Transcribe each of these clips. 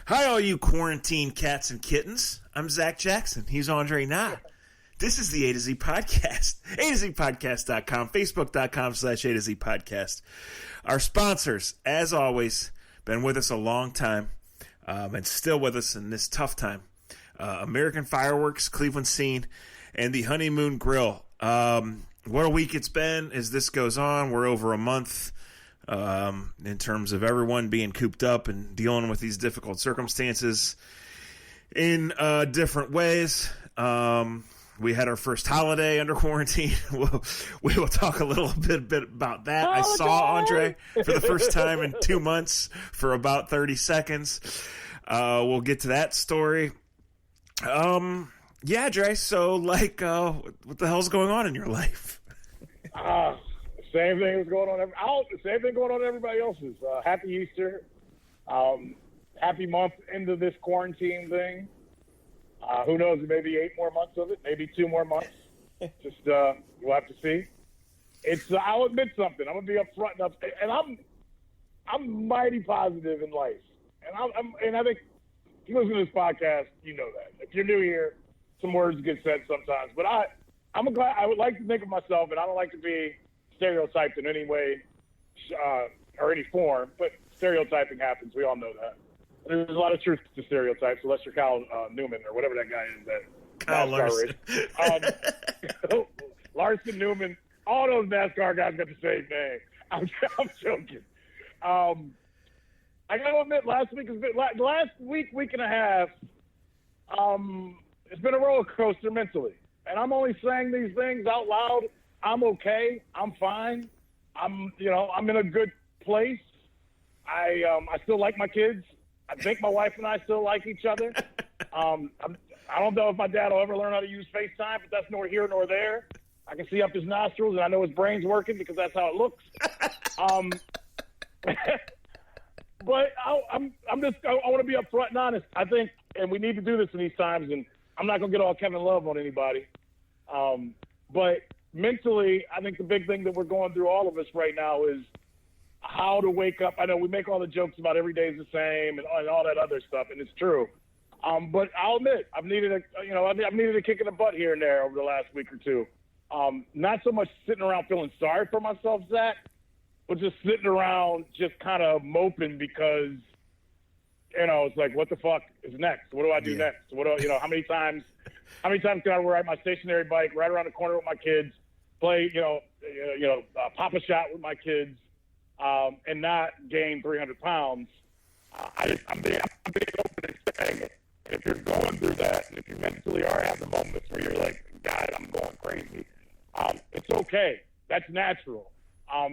Hi, all you quarantine cats and kittens. I'm Zach Jackson. He's Andre Nah. This is the A to Z Podcast. A to Z Podcast.com, Facebook.com/A to Z Podcast. Our sponsors, as always, been with us a long time and still with us in this tough time. American Fireworks, Cleveland Scene, and the Honeymoon Grill. What a week it's been as this goes on. We're over a month in terms of everyone being cooped up and dealing with these difficult circumstances in different ways. We had our first holiday under quarantine. We will talk a little bit about that. I saw Andre for the first time in 2 months for about 30 seconds. We'll get to that story. Yeah, Dre, so, what the hell's going on in your life? Same thing was going on. Same thing going on in everybody else's. Happy Easter. Happy month into this quarantine thing. Who knows? Maybe 8 more months of it. Maybe 2 more months. Just we'll have to see. I'll admit something. I'm gonna be upfront enough, and I'm mighty positive in life. And I think if you listen to this podcast, you know that. If you're new here, some words get said sometimes. But I would like to think of myself, and I don't like to be stereotyped in any way or any form, but stereotyping happens. We all know that. There's a lot of truth to stereotypes, unless you're Kyle Newman or whatever that guy is. Kyle Larson. Larson, Newman, all those NASCAR guys got the same name. I'm joking. I got to admit, last week week and a half, it's been a roller coaster mentally. And I'm only saying these things out loud. I'm okay. I'm fine. I'm in a good place. I still like my kids. I think my wife and I still like each other. I don't know if my dad will ever learn how to use FaceTime, but that's nor here nor there. I can see up his nostrils, and I know his brain's working because that's how it looks. But I want to be upfront and honest. I think, and we need to do this in these times, and I'm not going to get all Kevin Love on anybody. But mentally, I think the big thing that we're going through, all of us right now, is how to wake up. I know we make all the jokes about every day is the same and all that other stuff, and it's true. But I'll admit, I've needed a kick in the butt here and there over the last week or two. Not so much sitting around feeling sorry for myself, Zach, but just sitting around just kind of moping because, it's like, what the fuck is next? What do I do next? How many times can I ride my stationary bike right around the corner with my kids, play, pop a shot with my kids, and not gain 300 pounds? I'm being open and saying, if you're going through that, and if you mentally are having moments where you're like, God, I'm going crazy, it's okay. That's natural.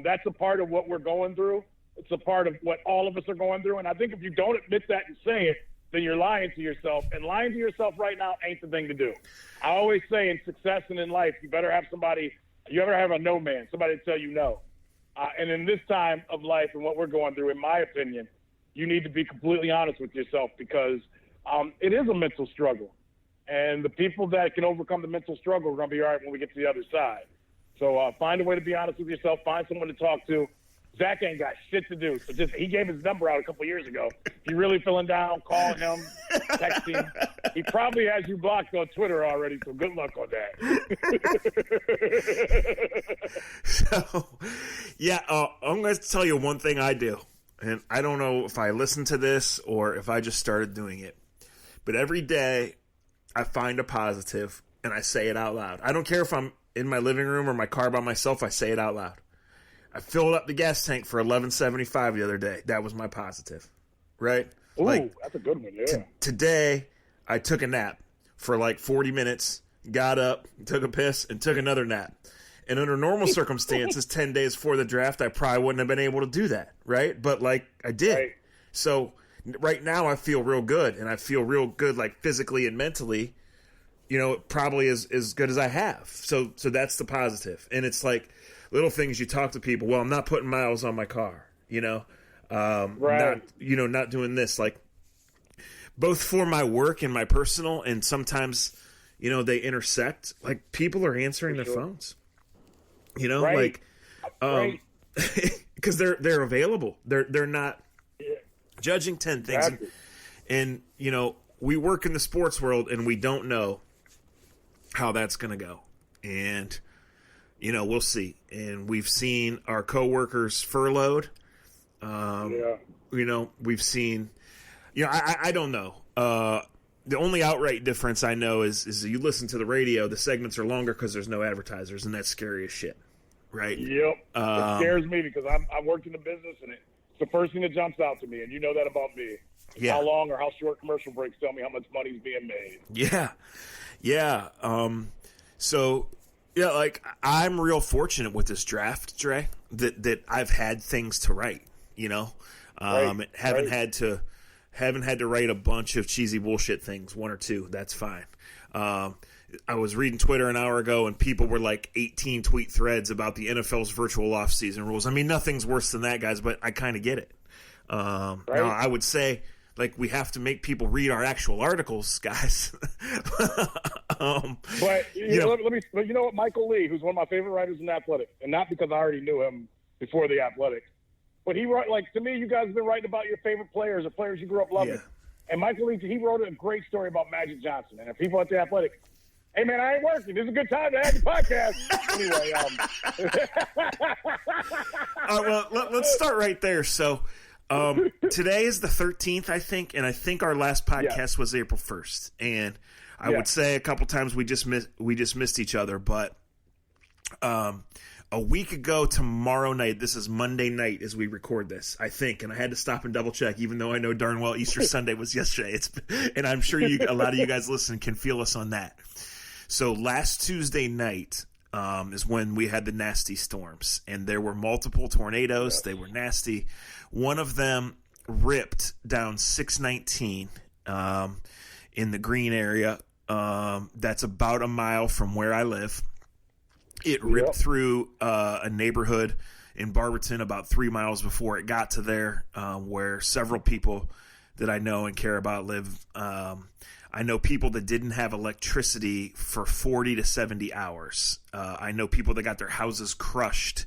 That's a part of what we're going through. It's a part of what all of us are going through. And I think if you don't admit that and say it, then you're lying to yourself. And lying to yourself right now ain't the thing to do. I always say in success and in life, you better have somebody, you ever have a no man, somebody to tell you no. And in this time of life and what we're going through, in my opinion, you need to be completely honest with yourself because it is a mental struggle. And the people that can overcome the mental struggle are going to be all right when we get to the other side. So find a way to be honest with yourself. Find someone to talk to. Zach ain't got shit to do. So he gave his number out a couple years ago. If you're really feeling down, call him, text him. He probably has you blocked on Twitter already, so good luck on that. So, yeah, I'm going to tell you one thing I do. And I don't know if I listened to this or if I just started doing it. But every day I find a positive and I say it out loud. I don't care if I'm in my living room or my car by myself, I say it out loud. I filled up the gas tank for $11.75 the other day. That was my positive, right? Ooh, that's a good one, yeah. Today, I took a nap for 40 minutes, got up, took a piss, and took another nap. And under normal circumstances, 10 days before the draft, I probably wouldn't have been able to do that, right? But, I did. Right. So, right now, I feel real good, and I feel real good, physically and mentally, probably as good as I have. So that's the positive. And it's little things you talk to people. Well, I'm not putting miles on my car, right. not doing this, both for my work and my personal. And sometimes, they intersect, people are answering their phones, right. because they're available. They're not judging 10 things. Exactly. And, you know, we work in the sports world and we don't know how that's going to go. And, you know, we'll see. And we've seen our coworkers furloughed. You know, we've seen, you know, I don't know. The only outright difference I know is you listen to the radio, the segments are longer because there's no advertisers, and that's scary as shit, right? Yep. It scares me because I worked in the business, and it's the first thing that jumps out to me, and you know that about me. Yeah. How long or how short commercial breaks tell me how much money's being made. Yeah. Yeah. So, yeah, like, I'm real fortunate with this draft, Dre, that I've had things to write, you know? Haven't had to write a bunch of cheesy bullshit things, one or two. That's fine. I was reading Twitter an hour ago, and people were like 18 tweet threads about the NFL's virtual offseason rules. I mean, nothing's worse than that, guys, but I kind of get it. Now, I would say, like, we have to make people read our actual articles, guys. But you know what, Michael Lee, who's one of my favorite writers in The Athletic, and not because I already knew him before The Athletic, but he wrote, like, to me, you guys have been writing about your favorite players or players you grew up loving. Yeah. And Michael Lee, he wrote a great story about Magic Johnson. And if people at The Athletic, hey, man, I ain't working. This is a good time to have the podcast. Anyway. Well, let's start right there. So today is the 13th, I think, and I think our last podcast was April 1st. And I would say a couple times we just missed each other, but a week ago tomorrow night, this is Monday night as we record this, I think, and I had to stop and double check, even though I know darn well Easter Sunday was yesterday. And I'm sure a lot of you guys listening can feel us on that. So last Tuesday night is when we had the nasty storms, and there were multiple tornadoes. Yes. They were nasty. One of them ripped down 619 in the Green area. That's about a mile from where I live. It ripped through a neighborhood in Barberton about 3 miles before it got to there, where several people that I know and care about live. I know people that didn't have electricity for 40 to 70 hours. I know people that got their houses crushed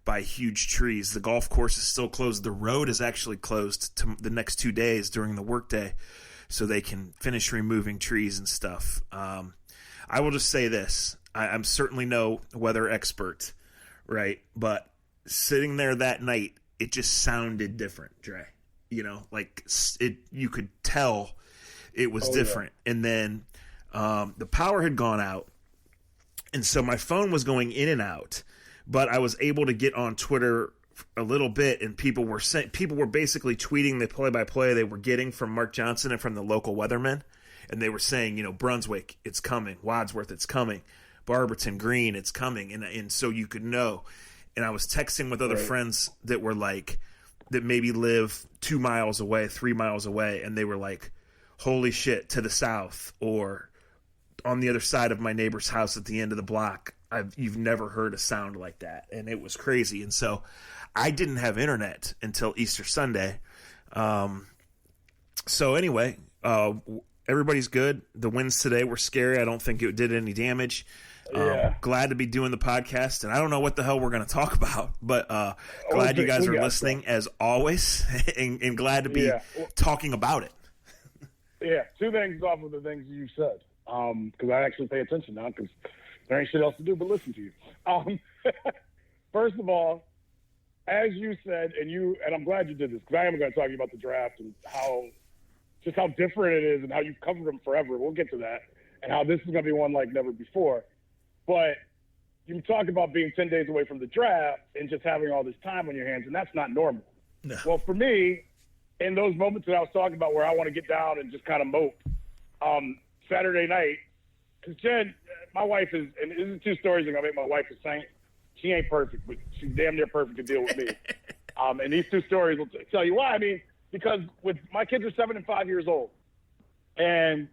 by huge trees. The golf course is still closed. The road is actually closed to the next 2 days during the workday so they can finish removing trees and stuff. I will just say this. I'm certainly no weather expert, right? But sitting there that night, it just sounded different, Dre. You know, like you could tell it was different. Yeah. And then the power had gone out, and so my phone was going in and out. But I was able to get on Twitter a little bit, and people were basically tweeting the play-by-play they were getting from Mark Johnson and from the local weathermen, and they were saying, you know, Brunswick, it's coming. Wadsworth, it's coming. Barberton, Green, it's coming. And so you could know. And I was texting with other friends that were like, that maybe live 2 miles away, 3 miles away, and they were like, holy shit, to the south, or on the other side of my neighbor's house at the end of the block, you've never heard a sound like that. And it was crazy. And so I didn't have internet until Easter Sunday. So anyway, everybody's good. The winds today were scary. I don't think it did any damage. Glad to be doing the podcast, and I don't know what the hell we're going to talk about, but glad you guys are listening as always, and glad to be talking about it. Yeah, two things off of the things you said, because I actually pay attention now, because there ain't shit else to do but listen to you. First of all, as you said, and I'm glad you did this, because I am going to talk to you about the draft and how different it is and how you've covered them forever. We'll get to that, and how this is going to be one like never before. But you talk about being 10 days away from the draft and just having all this time on your hands, and that's not normal. No. Well, for me, in those moments that I was talking about where I want to get down and just kind of mope, Saturday night, because Jen, my wife is, and this is two stories that are going to make my wife a saint. She ain't perfect, but she's damn near perfect to deal with me. And these two stories will tell you why. I mean, because with my kids are 7 and 5 years old, and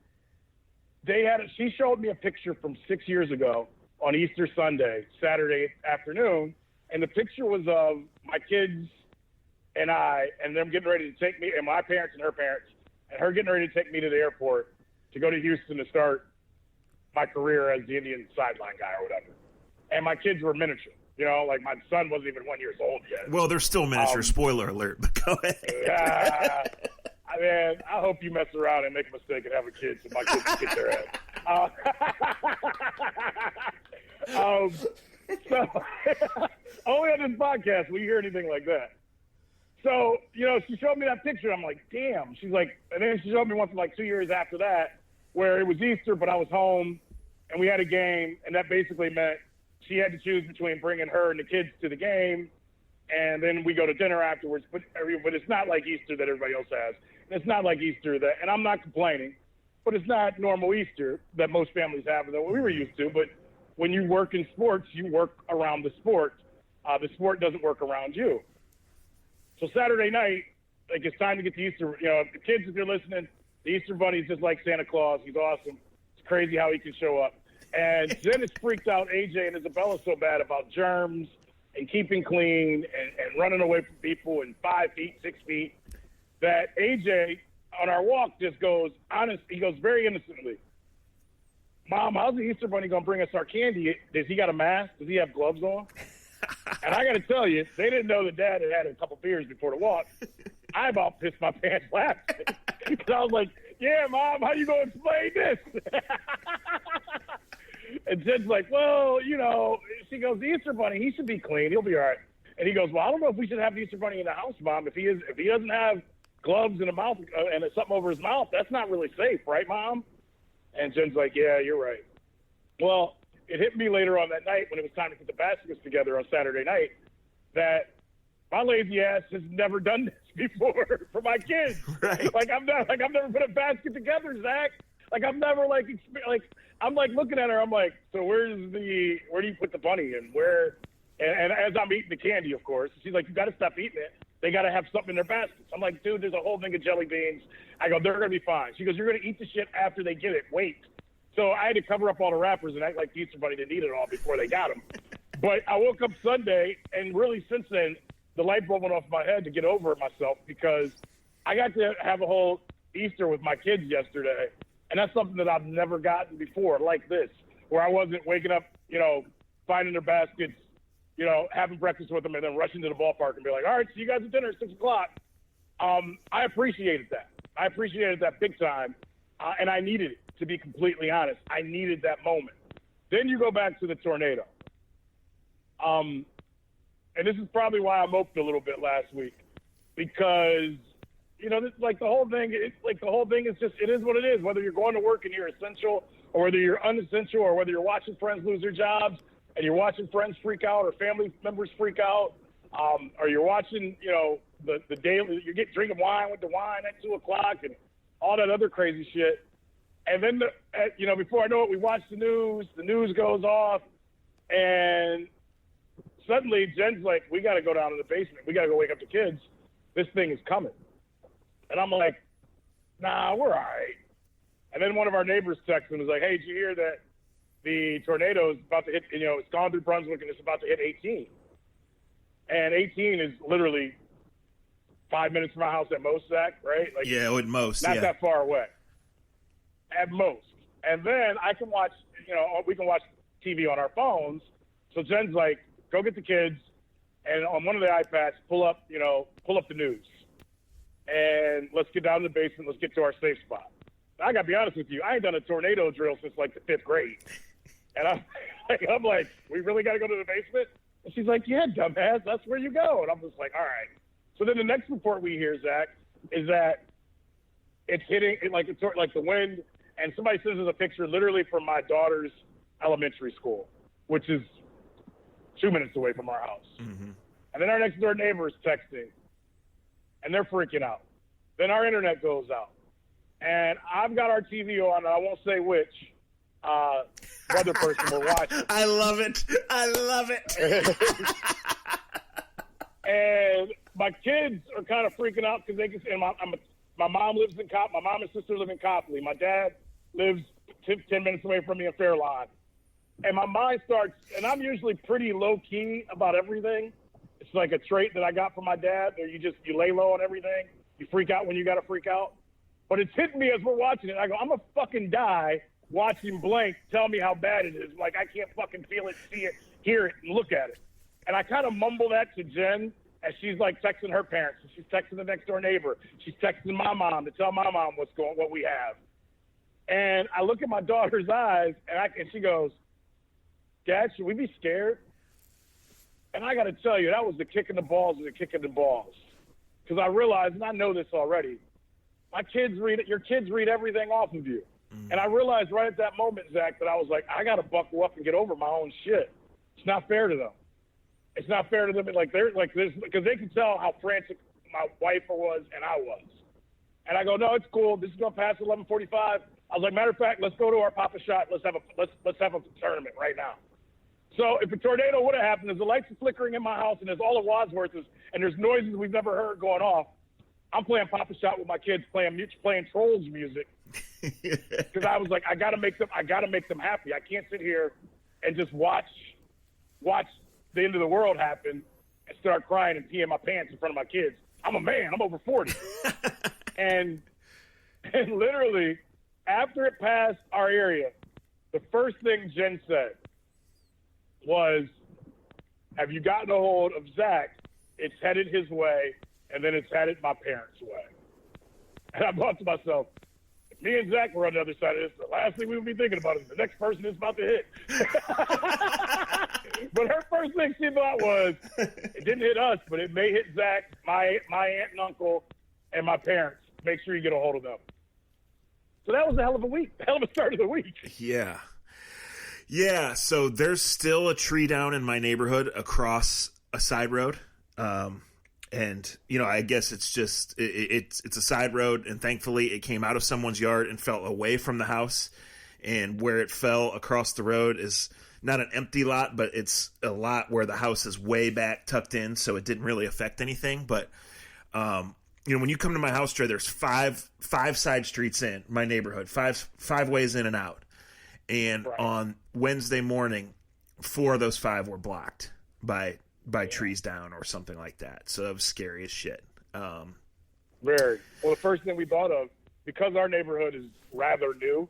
she showed me a picture from 6 years ago on Easter Sunday, Saturday afternoon, and the picture was of my kids and I, and them getting ready to take me, and my parents and her parents, and her getting ready to take me to the airport to go to Houston to start my career as the Indian sideline guy or whatever. And my kids were miniature. You know, like my son wasn't even 1 year old yet. Well, they're still miniature. Spoiler alert, but go ahead. Man, I hope you mess around and make a mistake and have a kid so my kids can get their ass. So, only on this podcast will you hear anything like that. So, she showed me that picture. I'm like, damn. She's like, and then she showed me one from like 2 years after that where it was Easter, but I was home and we had a game. And that basically meant she had to choose between bringing her and the kids to the game. And then we go to dinner afterwards. But it's not like Easter that everybody else has. And it's not like Easter that, and I'm not complaining, but it's not normal Easter that most families have that we were used to. But when you work in sports, you work around the sport. The sport doesn't work around you. So Saturday night, like it's time to get to Easter. The kids, if you're listening, the Easter Bunny is just like Santa Claus. He's awesome. It's crazy how he can show up. And Jen has freaked out AJ and Isabella so bad about germs and keeping clean and running away from people and 5 feet, 6 feet, that AJ on our walk just goes honest. He goes very innocently, "Mom, how's the Easter Bunny going to bring us our candy? Does he got a mask? Does he have gloves on?" And I got to tell you, they didn't know that Dad had a couple beers before the walk. I about pissed my pants laughing. Because I was like, "Yeah, Mom, how you going to explain this?" And Jen's like, "Well, she goes, the Easter Bunny, he should be clean. He'll be all right." And he goes, "Well, I don't know if we should have the Easter Bunny in the house, Mom. If he doesn't have gloves and a mouth and something over his mouth, that's not really safe, right, Mom?" And Jen's like, "Yeah, you're right." Well, it hit me later on that night when it was time to put the baskets together on Saturday night that my lazy ass has never done this before for my kids. Right. I've never put a basket together, Zach. I'm never I'm looking at her. I'm like, "So where do you put the bunny and where?" And as I'm eating the candy, of course, she's like, "You got to stop eating it. They got to have something in their baskets." I'm like, "Dude, there's a whole thing of jelly beans." I go, "They're going to be fine." She goes, "You're going to eat the shit after they get it. Wait." So I had to cover up all the wrappers and act like the Easter Bunny didn't eat it all before they got them. But I woke up Sunday, and really since then, the light bulb went off my head to get over it myself because I got to have a whole Easter with my kids yesterday. And that's something that I've never gotten before like this, where I wasn't waking up, finding their baskets, having breakfast with them and then rushing to the ballpark and be like, "All right, see you guys at dinner at 6 o'clock. I appreciated that. I appreciated that big time. And I needed it, to be completely honest. I needed that moment. Then you go back to the tornado. And this is probably why I moped a little bit last week because, the whole thing is just, it is what it is. Whether you're going to work and you're essential or whether you're unessential or whether you're watching friends lose their jobs and you're watching friends freak out or family members freak out, or you're watching, the daily, drinking wine with the wine at 2 o'clock and all that other crazy shit. And then, before I know it, we watch the news goes off, and suddenly Jen's like, "We got to go down to the basement. We got to go wake up the kids. This thing is coming." And I'm like, "Nah, we're all right." And then one of our neighbors texted and was like, "Hey, did you hear that the tornado is about to hit, it's gone through Brunswick and it's about to hit 18. And 18 is literally 5 minutes from my house at most, Zach, right? Yeah, at most, not that far away. At most. And then I can watch, we can watch TV on our phones. So Jen's like, "Go get the kids, and on one of the iPads, pull up the news. And let's get down to the basement. Let's get to our safe spot." I got to be honest with you. I ain't done a tornado drill since the 5th grade. And I'm like, "We really got to go to the basement?" And she's like, "Yeah, dumbass, that's where you go." And I'm just like, all right. So then the next report we hear, Zach, is that it's hitting like the wind. And somebody sends us a picture literally from my daughter's elementary school, which is 2 minutes away from our house. Mm-hmm. And then our next door neighbor is texting, and they're freaking out. Then our internet goes out. And I've got our TV on, and I won't say which weather person we're watching. I love it. And my kids are kind of freaking out because they can see, and my mom lives in Copley. My mom and sister live in Copley. My dad lives 10 minutes away from me in Fairlawn. And my mind starts, and I'm usually pretty low-key about everything. It's like a trait that I got from my dad, where you lay low on everything. You freak out when you got to freak out. But it's hitting me as we're watching it. I go, "I'm going to fucking die watching blank tell me how bad it is. I can't fucking feel it, see it, hear it, and look at it." And I kind of mumble that to Jen, and she's like texting her parents, and she's texting the next door neighbor. She's texting my mom to tell my mom what we have. And I look at my daughter's eyes, and she goes, "Dad, should we be scared?" And I got to tell you, that was the kick in the balls of the kick in the balls. Because I realized, and I know this already, your kids read everything off of you. Mm. And I realized right at that moment, Zach, that I was like, I got to buckle up and get over my own shit. It's not fair to them. It's not fair to them. Like, they're like this, because they can tell how frantic my wife was and I was. And I go, no, it's cool. This is going to pass 11:45. I was like, matter of fact, let's go to our Papa Shot. Let's have a tournament right now. So if a tornado would have happened, as the lights are flickering in my house and there's all the Wadsworths and there's noises we've never heard going off, I'm playing Papa Shot with my kids, playing Trolls music. Because I was like, I gotta make them happy. I can't sit here and just watch the end of the world happen and start crying and peeing my pants in front of my kids. I'm a man. I'm over 40. and literally, after it passed our area, the first thing Jen said was, have you gotten a hold of Zach? It's headed his way, and then it's headed my parents' way. And I thought to myself, if me and Zach were on the other side of this, the last thing we would be thinking about is the next person is about to hit. But her first thing she thought was, it didn't hit us, but it may hit Zach, my aunt and uncle, and my parents. Make sure you get a hold of them. So that was a hell of a week, a hell of a start of the week. Yeah. Yeah, so there's still a tree down in my neighborhood across a side road. And, you know, I guess it's just, it's a side road, and thankfully it came out of someone's yard and fell away from the house. And where it fell across the road is not an empty lot, but it's a lot where the house is way back tucked in, so it didn't really affect anything. But, you know, when you come to my house, Trey, there's five side streets in my neighborhood, five ways in and out. And right. On Wednesday morning, 4 of those 5 were blocked by trees down or something like that. So it was scary as shit. Very. Well, the first thing we thought of, because our neighborhood is rather new,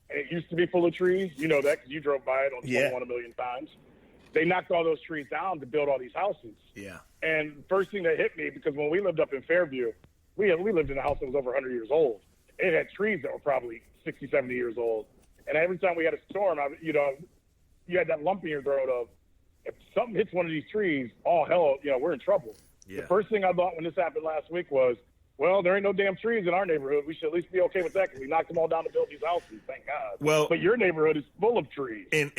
and it used to be full of trees, you know that because you drove by it on 21 a million times. They knocked all those trees down to build all these houses. Yeah. And the first thing that hit me, because when we lived up in Fairview, we lived in a house that was over 100 years old. It had trees that were probably 60, 70 years old. And every time we had a storm, you had that lump in your throat of, if something hits one of these trees, all hell, we're in trouble. Yeah. The first thing I thought when this happened last week was, well, there ain't no damn trees in our neighborhood. We should at least be okay with that because we knocked them all down to build these houses, thank God. Well, but your neighborhood is full of trees. And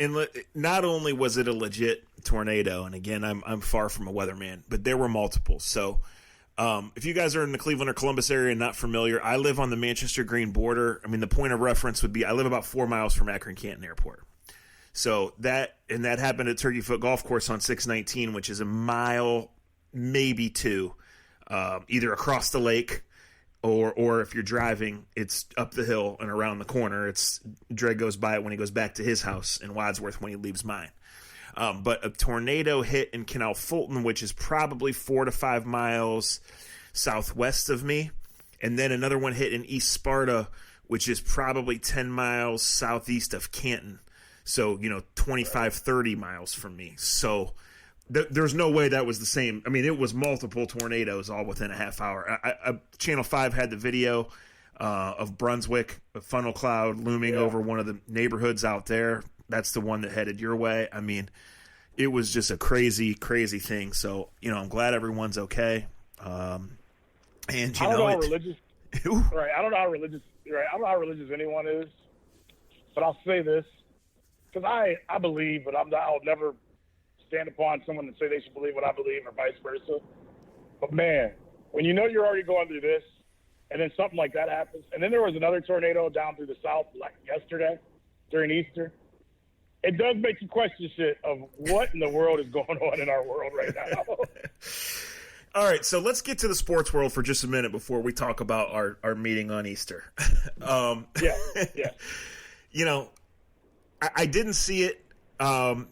not only was it a legit tornado, and again, I'm far from a weatherman, but there were multiple. So if you guys are in the Cleveland or Columbus area and not familiar, I live on the Manchester-Greene border. I mean, the point of reference would be I live about 4 miles from Akron-Canton Airport. So that happened at Turkey Foot Golf Course on 619, which is a mile, maybe 2, either across the lake or if you're driving, it's up the hill and around the corner. Dre goes by it when he goes back to his house in Wadsworth when he leaves mine. But a tornado hit in Canal Fulton, which is probably 4 to 5 miles southwest of me. And then another one hit in East Sparta, which is probably 10 miles southeast of Canton. So, 25, 30 miles from me. So there's no way that was the same. I mean, it was multiple tornadoes all within a half hour. Channel 5 had the video of Brunswick, a funnel cloud looming over one of the neighborhoods out there. That's the one that headed your way. I mean, it was just a crazy, crazy thing. So, I'm glad everyone's okay. And I don't know how religious. Right. I don't know how religious. Right. I don't know how religious anyone is, but I'll say this because I believe, but I'll never stand upon someone and say they should believe what I believe or vice versa. But man, when you're already going through this, and then something like that happens, and then there was another tornado down through the south like yesterday during Easter. It does make you question shit of what in the world is going on in our world right now. All right, so let's get to the sports world for just a minute before we talk about our meeting on Easter. Yeah. I didn't see it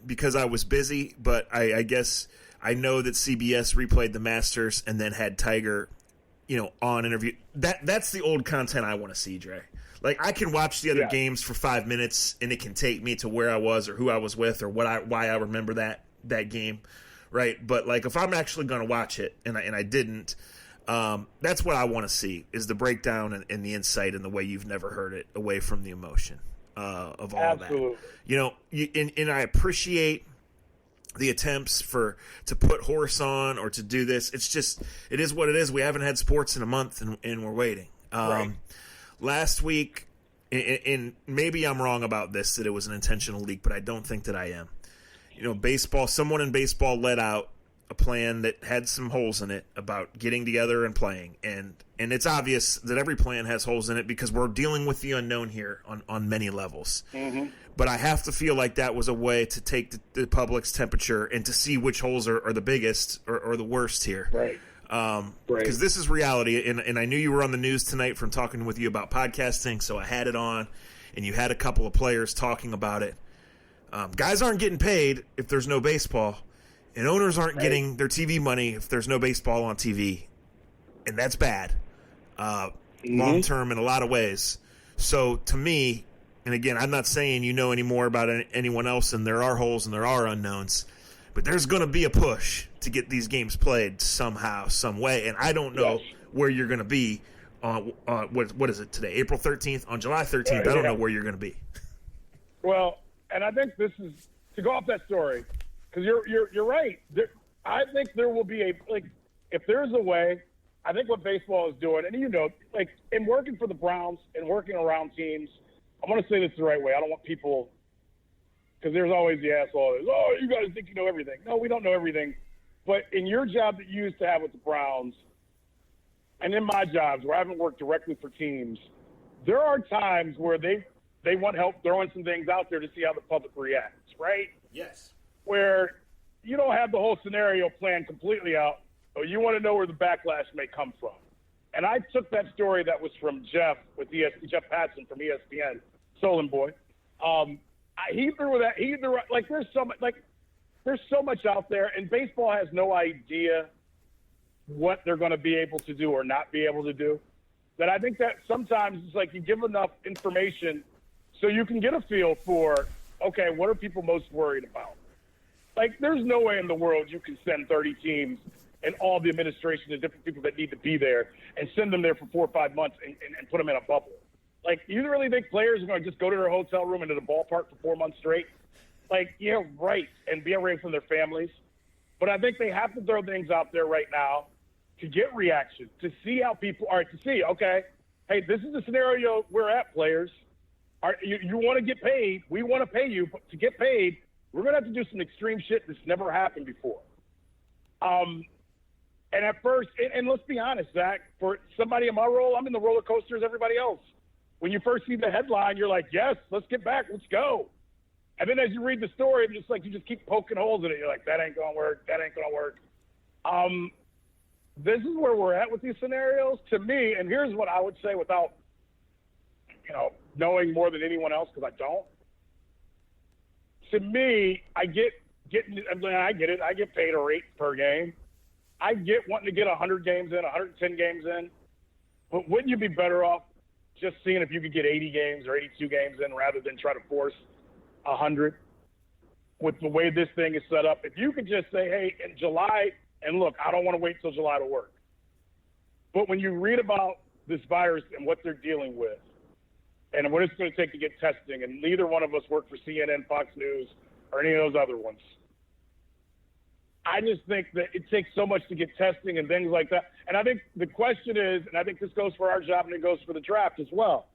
because I was busy, but I guess I know that CBS replayed the Masters and then had Tiger, on interview. That's the old content I want to see, Dre. Like, I can watch the other games for 5 minutes, and it can take me to where I was or who I was with or why I remember that game. right? But like if I'm actually going to watch it, and I didn't, that's what I want to see is the breakdown and the insight and the way you've never heard it, away from the emotion of all Absolutely. that. You know, and I appreciate the attempts to put horse on or to do this. It's just, it is what it is. We haven't had sports in a month, and we're waiting. Right. Last week, and maybe I'm wrong about this, that it was an intentional leak, but I don't think that I am. You know, someone in baseball let out a plan that had some holes in it about getting together and playing. And it's obvious that every plan has holes in it because we're dealing with the unknown here on many levels. Mm-hmm. But I have to feel like that was a way to take the public's temperature and to see which holes are the biggest or the worst here. Right. Because this is reality, and I knew you were on the news tonight from talking with you about podcasting, so I had it on, and you had a couple of players talking about it. Guys aren't getting paid if there's no baseball, and owners aren't getting their TV money if there's no baseball on TV, and that's bad long term in a lot of ways. So to me, and again, I'm not saying you know any more about anyone else, and there are holes and there are unknowns, but there's going to be a push to get these games played somehow, some way, and I don't know where you're going to be on what is it today, April 13th? On July 13th, I don't know where you're going to be. Well, and I think this is to go off that story because you're right. I think there will be if there's a way. I think what baseball is doing, and in working for the Browns and working around teams, I want to say this the right way. I don't want people, because there's always the asshole. Oh, you guys think you know everything. No, we don't know everything. But in your job that you used to have with the Browns, and in my jobs where I haven't worked directly for teams, there are times where they want help throwing some things out there to see how the public reacts, right? Yes. Where you don't have the whole scenario planned completely out, but you want to know where the backlash may come from. And I took that story that was from Jeff Jeff Patson from ESPN, Solon Boy. He threw that. There's so much out there, and baseball has no idea what they're going to be able to do or not be able to do. That I think that sometimes it's like you give enough information so you can get a feel for, okay, what are people most worried about? Like, there's no way in the world you can send 30 teams and all the administration and different people that need to be there and send them there for 4 or 5 months and put them in a bubble. Like, you really think players are going to just go to their hotel room and to the ballpark for 4 months straight? Like, yeah, right, and be away from their families. But I think they have to throw things out there right now to get reaction, to see how people are, to see, okay, hey, this is the scenario we're at, players. You want to get paid. We want to pay you. But to get paid, we're going to have to do some extreme shit that's never happened before. And at first, and let's be honest, Zach, for somebody in my role, I'm in the roller coaster as everybody else. When you first see the headline, you're like, yes, let's get back. Let's go. And then as you read the story, it's like you just keep poking holes in it. You're like, that ain't going to work. That ain't going to work. This is where we're at with these scenarios. To me, and here's what I would say without, knowing more than anyone else, because I don't. To me, I get it. I get paid a rate per game. I get wanting to get 100 games in, 110 games in. But wouldn't you be better off just seeing if you could get 80 games or 82 games in rather than try to force 100? With the way this thing is set up, if you could just say, hey, in July, and look, I don't want to wait till July to work. But when you read about this virus and what they're dealing with and what it's going to take to get testing, and neither one of us work for CNN, Fox News, or any of those other ones, I just think that it takes so much to get testing and things like that. And I think the question is, and I think this goes for our job and it goes for the draft as well,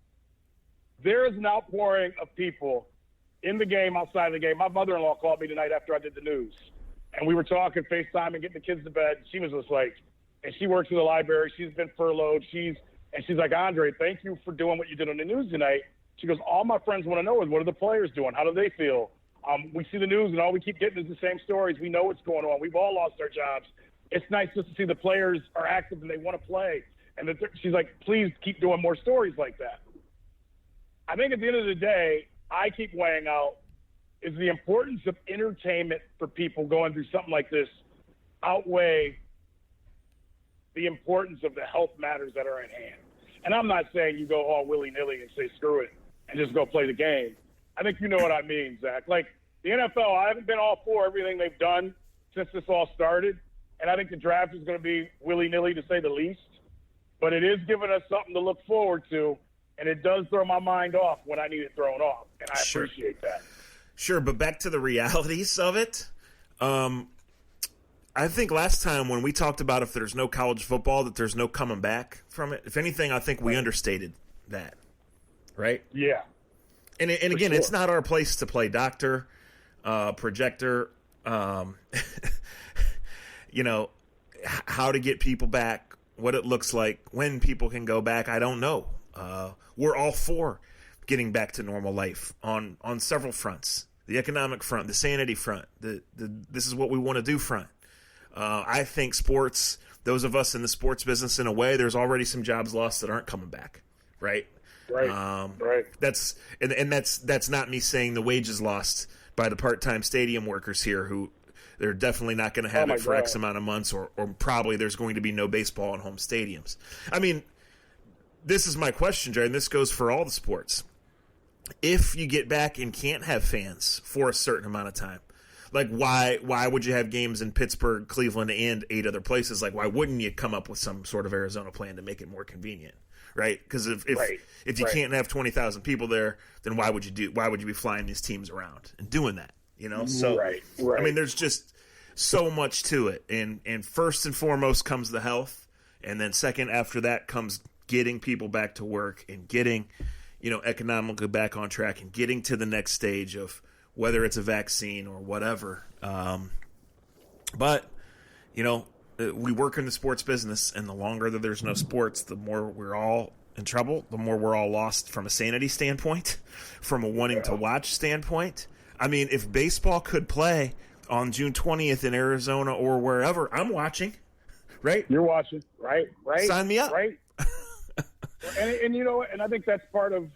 there is an outpouring of people in the game, outside of the game. My mother-in-law called me tonight after I did the news, and we were talking FaceTime and getting the kids to bed. She was just like, and she works in the library. She's been furloughed. She's like, Andre, thank you for doing what you did on the news tonight. She goes, all my friends want to know is, what are the players doing? How do they feel? We see the news, and all we keep getting is the same stories. We know what's going on. We've all lost our jobs. It's nice just to see the players are active and they want to play. And she's like, please keep doing more stories like that. I think at the end of the day, I keep weighing out, is the importance of entertainment for people going through something like this outweigh the importance of the health matters that are at hand? And I'm not saying you go all willy-nilly and say screw it and just go play the game. I think you know what I mean, Zach. Like the NFL, I haven't been all for everything they've done, since this all started. And I think the draft is going to be willy-nilly, to say the least. But it is giving us something to look forward to, and it does throw my mind off when I need it thrown off, and I appreciate that. Sure, but back to the realities of it. I think last time when we talked about if there's no college football, that there's no coming back from it. If anything, I think we understated that, right? Yeah. And again, it's not our place to play doctor, projector, you know, how to get people back, what it looks like, when people can go back. I don't know. We're all for getting back to normal life on several fronts. The economic front, the sanity front, the this is what we want to do front. I think sports, those of us in the sports business, in a way, there's already some jobs lost that aren't coming back, right? Right. Right. That's not me saying the wages lost by the part-time stadium workers here, who they're definitely not going to have it for X amount of months, or probably there's going to be no baseball in home stadiums. I mean, this is my question, Jerry, and this goes for all the sports. If you get back and can't have fans for a certain amount of time, like why would you have games in Pittsburgh, Cleveland, and 8 other places? Like, why wouldn't you come up with some sort of Arizona plan to make it more convenient, right? Because if you can't have 20,000 people there, then why would you be flying these teams around and doing that? You know, so right. I mean, there's just so much to it, and first and foremost comes the health, and then second after that comes getting people back to work and getting, you know, economically back on track and getting to the next stage of whether it's a vaccine or whatever. But, you know, we work in the sports business, and the longer that there's no sports, the more we're all in trouble, the more we're all lost from a sanity standpoint, from a wanting to watch standpoint. I mean, if baseball could play on June 20th in Arizona or wherever, I'm watching, right? You're watching, right? Sign me up. Right? and you know, and I think that's part of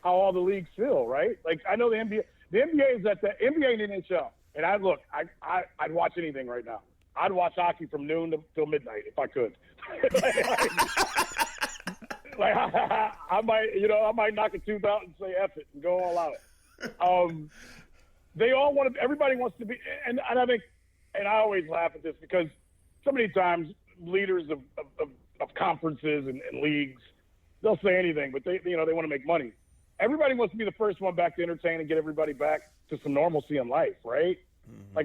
how all the leagues feel, right? Like, I know the NBA is at the NBA and NHL, and I'd watch anything right now. I'd watch hockey from noon till midnight if I could. I might knock a tooth out and say F it and go all out. They all want to. Everybody wants to be, and I think, and I always laugh at this because so many times leaders of conferences and leagues, they'll say anything, but they want to make money. Everybody wants to be the first one back to entertain and get everybody back to some normalcy in life, right? Mm-hmm.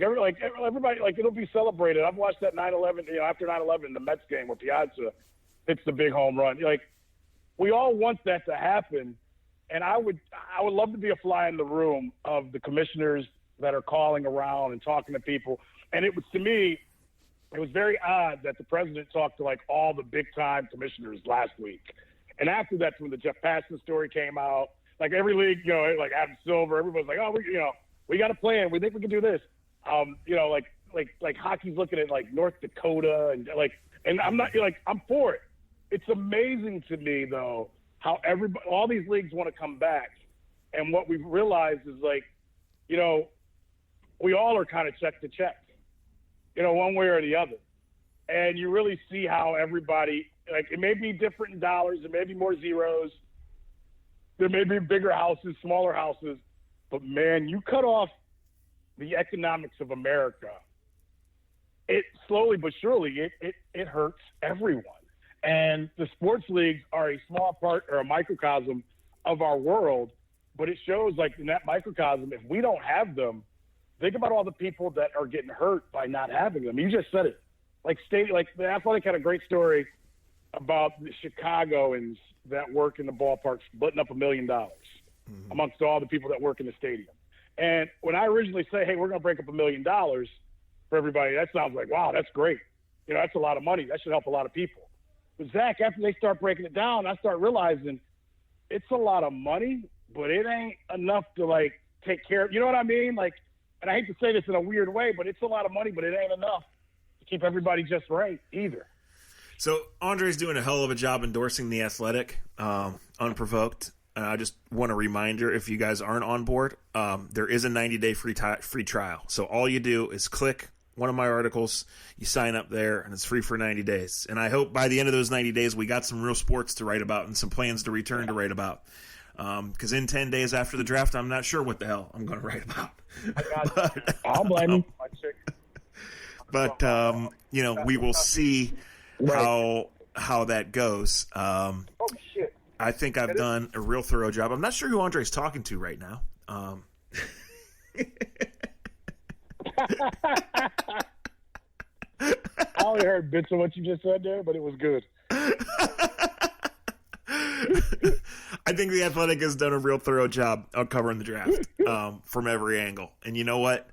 Everybody, it'll be celebrated. I've watched that 9/11, after 9/11, the Mets game where Piazza hits the big home run. Like, we all want that to happen, and I would love to be a fly in the room of the commissioners that are calling around and talking to people. And to me, it was very odd that the president talked to like all the big time commissioners last week. And after that, when the Jeff Passan story came out, like every league, like Adam Silver, everybody's like, oh, we got a plan. We think we can do this. Like hockey's looking at like North Dakota and I'm not I'm for it. It's amazing to me though how all these leagues want to come back, and what we've realized is we all are kind of check to check, one way or the other, and you really see how everybody it may be different in dollars, it may be more zeros. There may be bigger houses, smaller houses, but man, you cut off the economics of America. It slowly but surely, it hurts everyone. And the sports leagues are a small part or a microcosm of our world, but it shows in that microcosm, if we don't have them, think about all the people that are getting hurt by not having them. You just said it. The Athletic had a great story about the Chicagoans that work in the ballpark splitting up $1 million amongst all the people that work in the stadium. And when I originally say, hey, we're going to break up $1 million for everybody, that sounds like, wow, that's great. That's a lot of money. That should help a lot of people. But Zach, after they start breaking it down, I start realizing it's a lot of money, but it ain't enough to take care of, you know what I mean? And I hate to say this in a weird way, but it's a lot of money, but it ain't enough to keep everybody just right either. So Andre's doing a hell of a job endorsing The Athletic, unprovoked. I just want a reminder, if you guys aren't on board, there is a 90-day free trial. So all you do is click one of my articles, you sign up there, and it's free for 90 days. And I hope by the end of those 90 days, we got some real sports to write about and some plans to return to write about. Because in 10 days after the draft, I'm not sure what the hell I'm going to write about. I'll blame you. But we will see how that goes. Oh shit! I think I've done a real thorough job. I'm not sure who Andre's talking to right now. I only heard bits of what you just said there, but it was good. I think The Athletic has done a real thorough job of covering the draft from every angle. And you know what?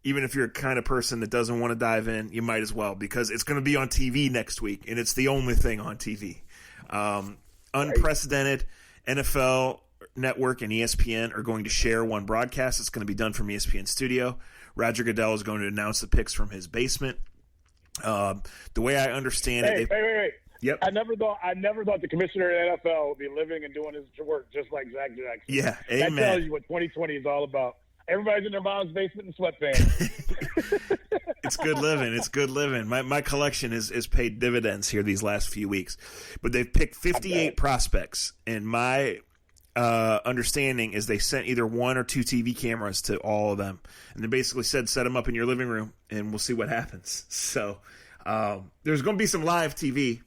Even if you're a kind of person that doesn't want to dive in, you might as well, because it's going to be on TV next week, and it's the only thing on TV. Unprecedented. NFL Network and ESPN are going to share one broadcast. It's going to be done from ESPN Studio. Roger Goodell is going to announce the picks from his basement. The way I understand it... Wait. Yep. I never thought the commissioner of the NFL would be living and doing his work just like Zach Jackson. Yeah, that amen. tells you what 2020 is all about. Everybody's in their mom's basement in sweatpants. It's good living. It's good living. My collection is paid dividends here these last few weeks. But they've picked 58 prospects, and my understanding is they sent either one or two TV cameras to all of them. And they basically said, set them up in your living room, and we'll see what happens. So there's going to be some live TV.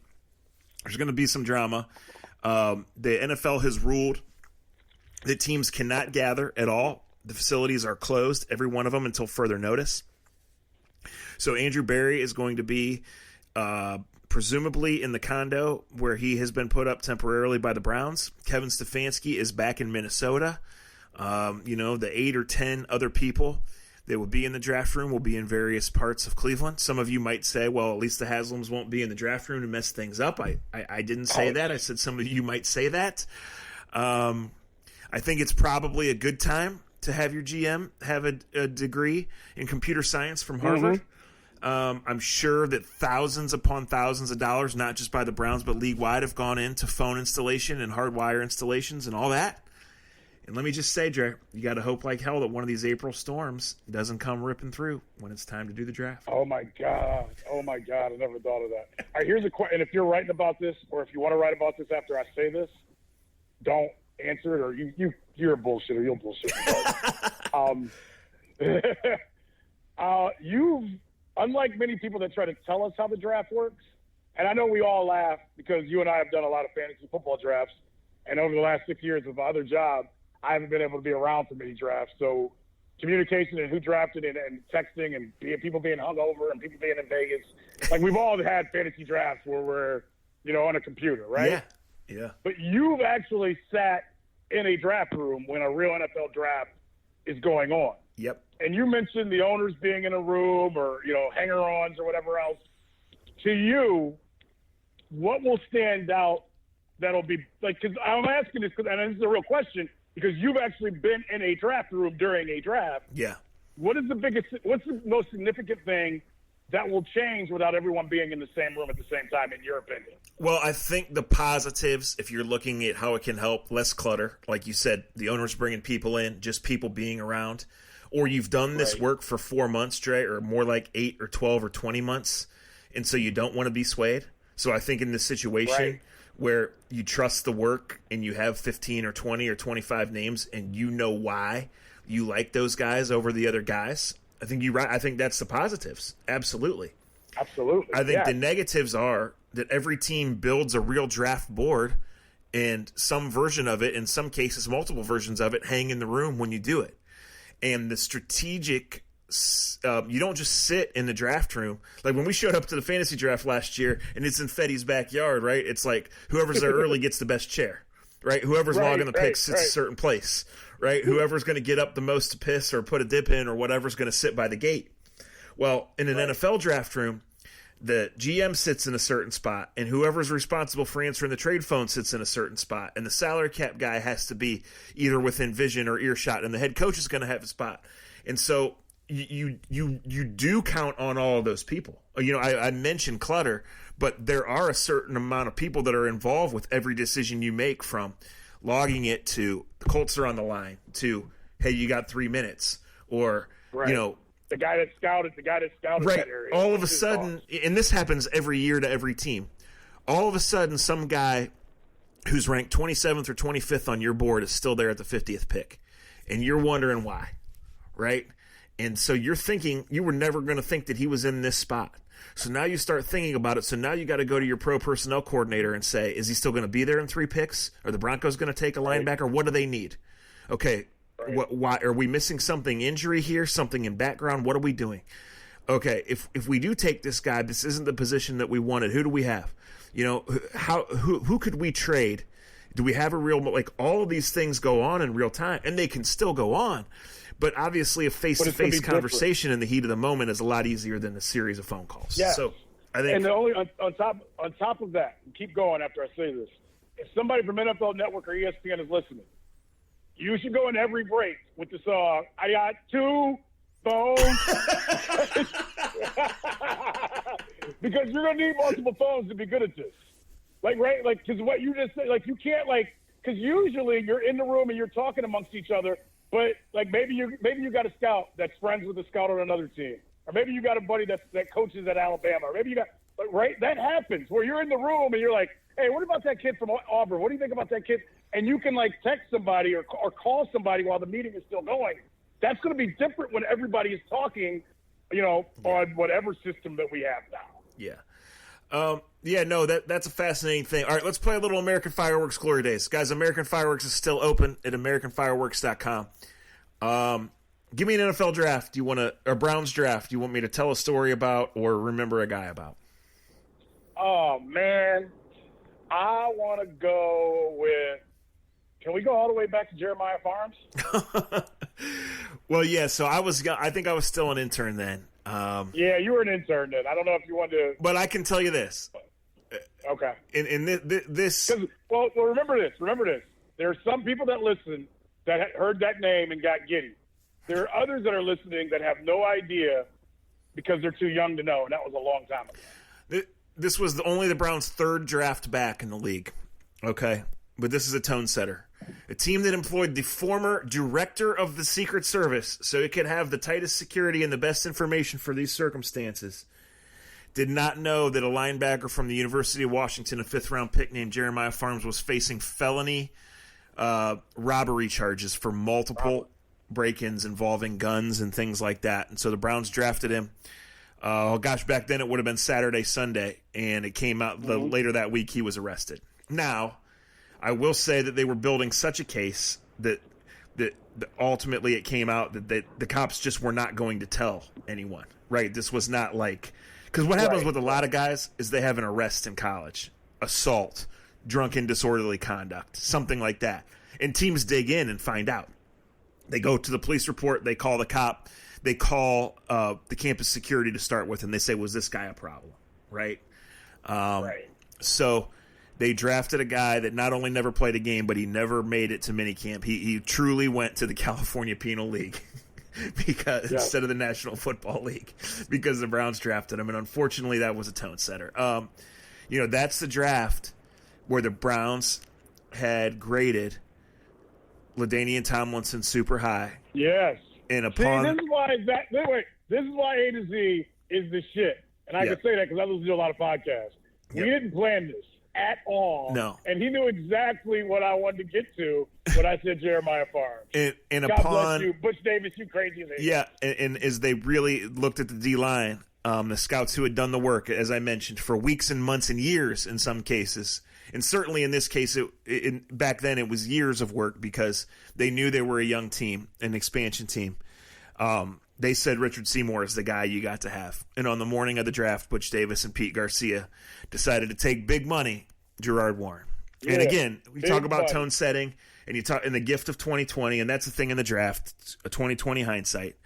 There's going to be some drama. The NFL has ruled that teams cannot gather at all. The facilities are closed, every one of them, until further notice. So Andrew Berry is going to be presumably in the condo where he has been put up temporarily by the Browns. Kevin Stefanski is back in Minnesota. The 8 or 10 other people that would be in the draft room will be in various parts of Cleveland. Some of you might say, well, at least the Haslams won't be in the draft room to mess things up. I didn't say that. I said some of you might say that. I think it's probably a good time to have your GM have a degree in computer science from Harvard. I'm sure that thousands upon thousands of dollars, not just by the Browns but league-wide, have gone into phone installation and hardwire installations and all that. And let me just say, Dre, you got to hope like hell that one of these April storms doesn't come ripping through when it's time to do the draft. Oh, my God. I never thought of that. All right, here's a question. And if you're writing about this, or if you want to write about this after I say this, don't answer it, or you're a bullshitter. You'll bullshit. You've, unlike many people that try to tell us how the draft works, and I know we all laugh because you and I have done a lot of fantasy football drafts, and over the last 6 years of my other job, I haven't been able to be around for many drafts. So communication and who drafted and texting and people being hungover and people being in Vegas, like we've all had fantasy drafts where we're, on a computer, right? Yeah. But you've actually sat in a draft room when a real NFL draft is going on. Yep. And you mentioned the owners being in a room or, hanger-ons or whatever else. To you, what will stand out that'll be like, because I'm asking this, and this is a real question, because you've actually been in a draft room during a draft. Yeah. What's the most significant thing that will change without everyone being in the same room at the same time, in your opinion? Well, I think the positives, if you're looking at how it can help, less clutter. Like you said, the owner's bringing people in, just people being around. Or you've done this work for 4 months, Dre, or more like 8 or 12 or 20 months, and so you don't want to be swayed. So I think in this situation where you trust the work and you have 15 or 20 or 25 names and you know why you like those guys over the other guys, I think you're right. I think that's the positives. Absolutely. I think the negatives are that every team builds a real draft board and some version of it, in some cases multiple versions of it, hang in the room when you do it. And the strategic you don't just sit in the draft room. Like when we showed up to the fantasy draft last year and it's in Fetty's backyard, right? It's like whoever's there early gets the best chair, right? Whoever's logging the picks sits a certain place, right? Whoever's going to get up the most to piss or put a dip in or whatever's going to sit by the gate. Well, in an NFL draft room, the GM sits in a certain spot, and whoever's responsible for answering the trade phone sits in a certain spot, and the salary cap guy has to be either within vision or earshot, and the head coach is going to have a spot. And so you do count on all of those people. I mentioned clutter, but there are a certain amount of people that are involved with every decision you make, from logging it to the Colts are on the line to, hey, you got 3 minutes, or the guy that scouted that area. All of a sudden, and this happens every year to every team, all of a sudden some guy who's ranked 27th or 25th on your board is still there at the 50th pick, and you're wondering why, right? And so you're thinking, you were never going to think that he was in this spot. So now you start thinking about it. So now you got to go to your pro personnel coordinator and say, is he still going to be there in 3 picks? Are the Broncos going to take a linebacker? What do they need? Okay, why are we missing something? Injury here, something in background? What are we doing? Okay, if we do take this guy, this isn't the position that we wanted. Who do we have? You know, who could we trade? Do we have a real, like, all of these things go on in real time, and they can still go on. But obviously, a face-to-face conversation in the heat of the moment is a lot easier than a series of phone calls. Yeah. So I think, and the only on top of that, keep going after I say this. If somebody from NFL Network or ESPN is listening, you should go in every break with the song "I Got 2 Phones," because you're gonna need multiple phones to be good at this. Like, right? Like, because what you just said, like, you can't, like, because usually you're in the room and you're talking amongst each other. But, like, maybe you got a scout that's friends with a scout on another team. Or maybe you got a buddy that coaches at Alabama. Or maybe you got – right? That happens where you're in the room and you're like, hey, what about that kid from Auburn? What do you think about that kid? And you can, like, text somebody or call somebody while the meeting is still going. That's going to be different when everybody is talking, you know, on whatever system that we have now. Yeah. No, that's a fascinating thing. All right, let's play a little American Fireworks Glory Days. Guys, American Fireworks is still open at AmericanFireworks.com. Give me an NFL draft or Browns draft you want me to tell a story about or remember a guy about? Oh, man. I want to go with – can we go all the way back to Jeremiah Farms? Well, yeah, so I think I was still an intern then. Yeah, you were an intern then. I don't know if you wanted to – But I can tell you this. Okay. In this – well, remember this. There are some people that listen that heard that name and got giddy. There are others that are listening that have no idea because they're too young to know, and that was a long time ago. This was only the Browns' 3rd draft back in the league, okay? But this is a tone setter. A team that employed the former director of the Secret Service so it could have the tightest security and the best information for these circumstances did not know that a linebacker from the University of Washington, a 5th-round pick named Jeremiah Farms, was facing felony robbery charges for multiple break-ins involving guns and things like that. And so the Browns drafted him. Back then it would have been Saturday, Sunday, and it came out later that week he was arrested. Now, I will say that they were building such a case that ultimately it came out that the cops just were not going to tell anyone, right? This was not like – because what happens with a lot of guys is they have an arrest in college, assault, drunken disorderly conduct, something like that. And teams dig in and find out. They go to the police report. They call the cop. They call the campus security to start with, and they say, was this guy a problem, right? So they drafted a guy that not only never played a game, but he never made it to minicamp. He truly went to the California Penal League instead of the National Football League because the Browns drafted him, and unfortunately that was a tone setter. That's the draft where the Browns had graded LaDainian Tomlinson super high. Yes. And upon this is why A to Z is the shit. And I can say that because I listen to a lot of podcasts. We didn't plan this at all. No. And he knew exactly what I wanted to get to when I said Jeremiah Farms. And God bless you, Butch Davis, you crazy lady. Yeah, and as they really looked at the D-line, the scouts who had done the work, as I mentioned, for weeks and months and years in some cases, and certainly in this case, back then it was years of work because they knew they were a young team, an expansion team. They said Richard Seymour is the guy you got to have. And on the morning of the draft, Butch Davis and Pete Garcia decided to take big money, Gerard Warren. Yeah, and again, we talk about tone setting, and you talk in the gift of 2020, and that's the thing in the draft, a 2020 hindsight,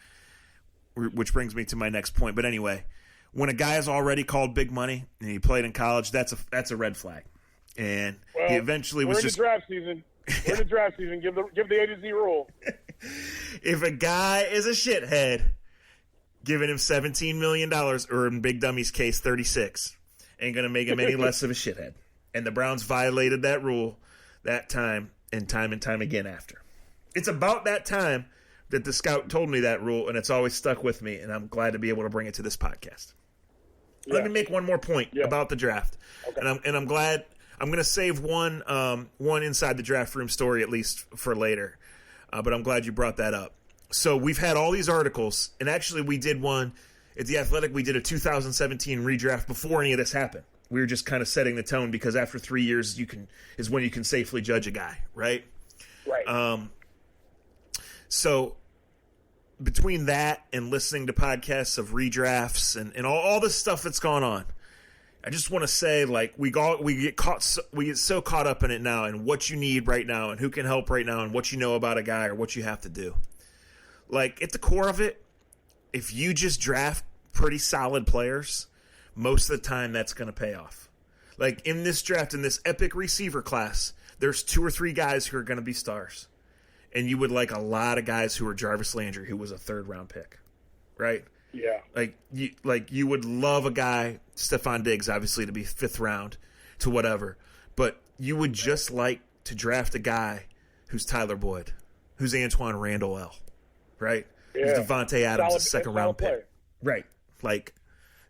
which brings me to my next point. But anyway, when a guy is already called big money and he played in college, that's a red flag. And he eventually was just – we're in the draft season. We're in the draft season. Give the A to Z rule. If a guy is a shithead, giving him $17 million, or in Big Dummy's case, 36, ain't going to make him any less of a shithead. And the Browns violated that rule that time and time again after. It's about that time that the scout told me that rule, and it's always stuck with me, and I'm glad to be able to bring it to this podcast. Yeah. Let me make one more point about the draft. Okay. And I'm glad – I'm going to save one inside the draft room story at least for later, but I'm glad you brought that up. So we've had all these articles, and actually we did one at The Athletic. We did a 2017 redraft before any of this happened. We were just kind of setting the tone because after 3 years is when you can safely judge a guy, right? Right. So between that and listening to podcasts of redrafts and all this stuff that's gone on, I just want to say, like, we get so caught up in it now and what you need right now and who can help right now and what you know about a guy or what you have to do. Like, at the core of it, if you just draft pretty solid players, most of the time that's going to pay off. Like, in this draft, in this epic receiver class, there's 2 or 3 guys who are going to be stars. And you would like a lot of guys who are Jarvis Landry, who was a 3rd-round pick, right? Yeah. You would love a guy, Stephon Diggs, obviously, to be 5th round to whatever. But you would just like to draft a guy who's Tyler Boyd, who's Antoine Randall L., right? Yeah. Who's Devontae Adams, a 2nd-round pick. Player. Right. Like,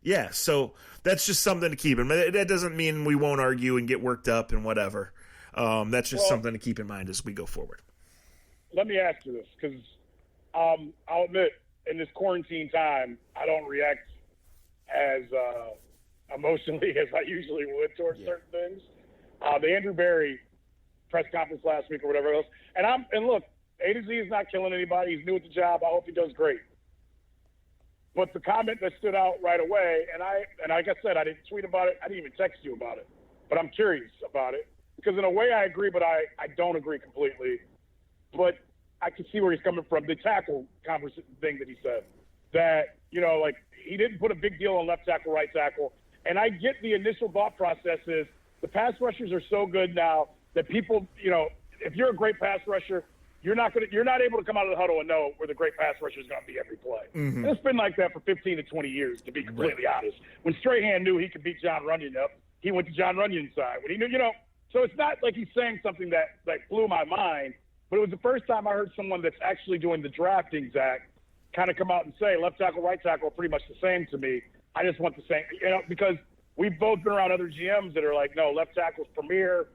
yeah, so that's just something to keep in mind. That doesn't mean we won't argue and get worked up and whatever. That's just something to keep in mind as we go forward. Let me ask you this, because I'll admit, in this quarantine time, I don't react as emotionally as I usually would towards certain things. The Andrew Berry press conference last week or whatever else, and look, A to Z is not killing anybody. He's new at the job. I hope he does great. But the comment that stood out right away, and like I said, I didn't tweet about it. I didn't even text you about it. But I'm curious about it. Because in a way I agree, but I don't agree completely. But I can see where he's coming from. The tackle conversation thing that he said. That, like, he didn't put a big deal on left tackle, right tackle. And I get the initial thought process is the pass rushers are so good now that people, if you're a great pass rusher, you're not able to come out of the huddle and know where the great pass rusher is going to be every play. Mm-hmm. And it's been like that for 15 to 20 years, to be completely honest. When Strahan knew he could beat John Runyon up, he went to John Runyon's side. When he knew, so it's not like he's saying something that blew my mind, but it was the first time I heard someone that's actually doing the drafting, Zach, kind of come out and say left tackle, right tackle are pretty much the same to me. I just want the same, because we've both been around other GMs that are like, no, left tackle's premier.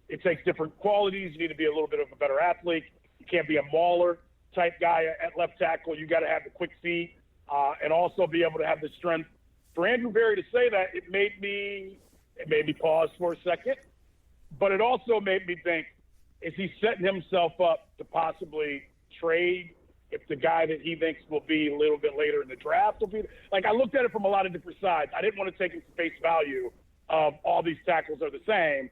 It takes different qualities. You need to be a little bit of a better athlete. You can't be a mauler type guy at left tackle. You got to have the quick feet and also be able to have the strength. For Andrew Berry to say that, it made me pause for a second, but it also made me think, is he setting himself up to possibly trade if the guy that he thinks will be a little bit later in the draft will be? Like, I looked at it from a lot of different sides. I didn't want to take it to face value of all these tackles are the same.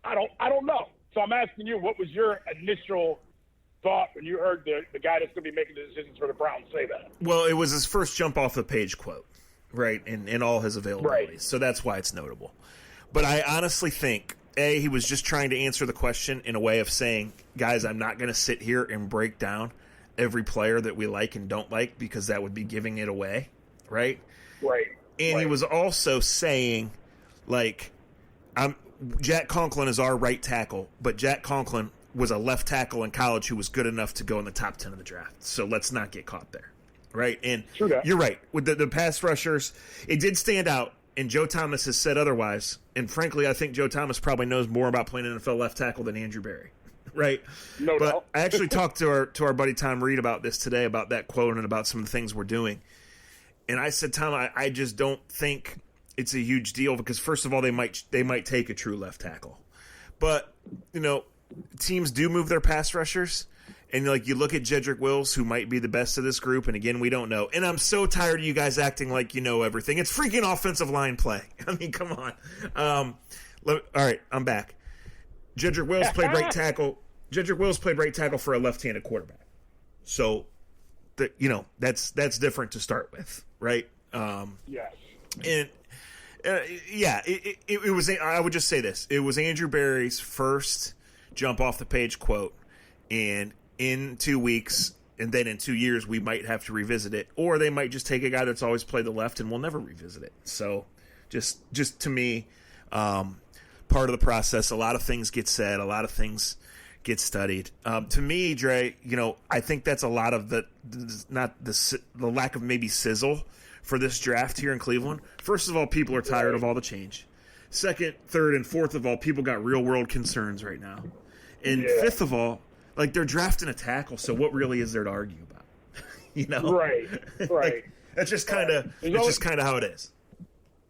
I don't know. So I'm asking you, what was your initial thought when you heard the guy that's going to be making the decisions for the Browns say that? Well, it was his first jump off the page quote, right, in all his availabilities. Right. So that's why it's notable. But I honestly think, A, he was just trying to answer the question in a way of saying, guys, I'm not going to sit here and break down every player that we like and don't like because that would be giving it away, right? Right. And he was also saying, like, Jack Conklin is our right tackle, but Jack Conklin was a left tackle in college who was good enough to go in the top 10 of the draft. So let's not get caught there, right? And you're right. With the pass rushers, it did stand out, and Joe Thomas has said otherwise. And frankly, I think Joe Thomas probably knows more about playing NFL left tackle than Andrew Berry, right? No but doubt. I actually talked to our buddy Tom Reed about this today, about that quote and about some of the things we're doing. And I said, Tom, I just don't think it's a huge deal because, first of all, they might take a true left tackle. But, teams do move their pass rushers, and you look at Jedrick Wills, who might be the best of this group, and again, we don't know. And I'm so tired of you guys acting like you know everything. It's freaking offensive line play. I mean, come on. All right, I'm back. Jedrick Wills played right tackle. Jedrick Wills played right tackle for a left-handed quarterback. So, that's different to start with, right? Yes. And it was. I would just say this: it was Andrew Berry's first jump off the page quote, and in 2 weeks, and then in 2 years, we might have to revisit it, or they might just take a guy that's always played the left, and we'll never revisit it. So, just to me, part of the process. A lot of things get said. A lot of things get studied. To me, Dre, I think that's a lot of the lack of maybe sizzle for this draft here in Cleveland. First of all, people are tired of all the change. Second, third, and fourth of all, people got real-world concerns right now. And fifth of all, they're drafting a tackle, so what really is there to argue about? You know, Right. Like, that's just kind of how it is.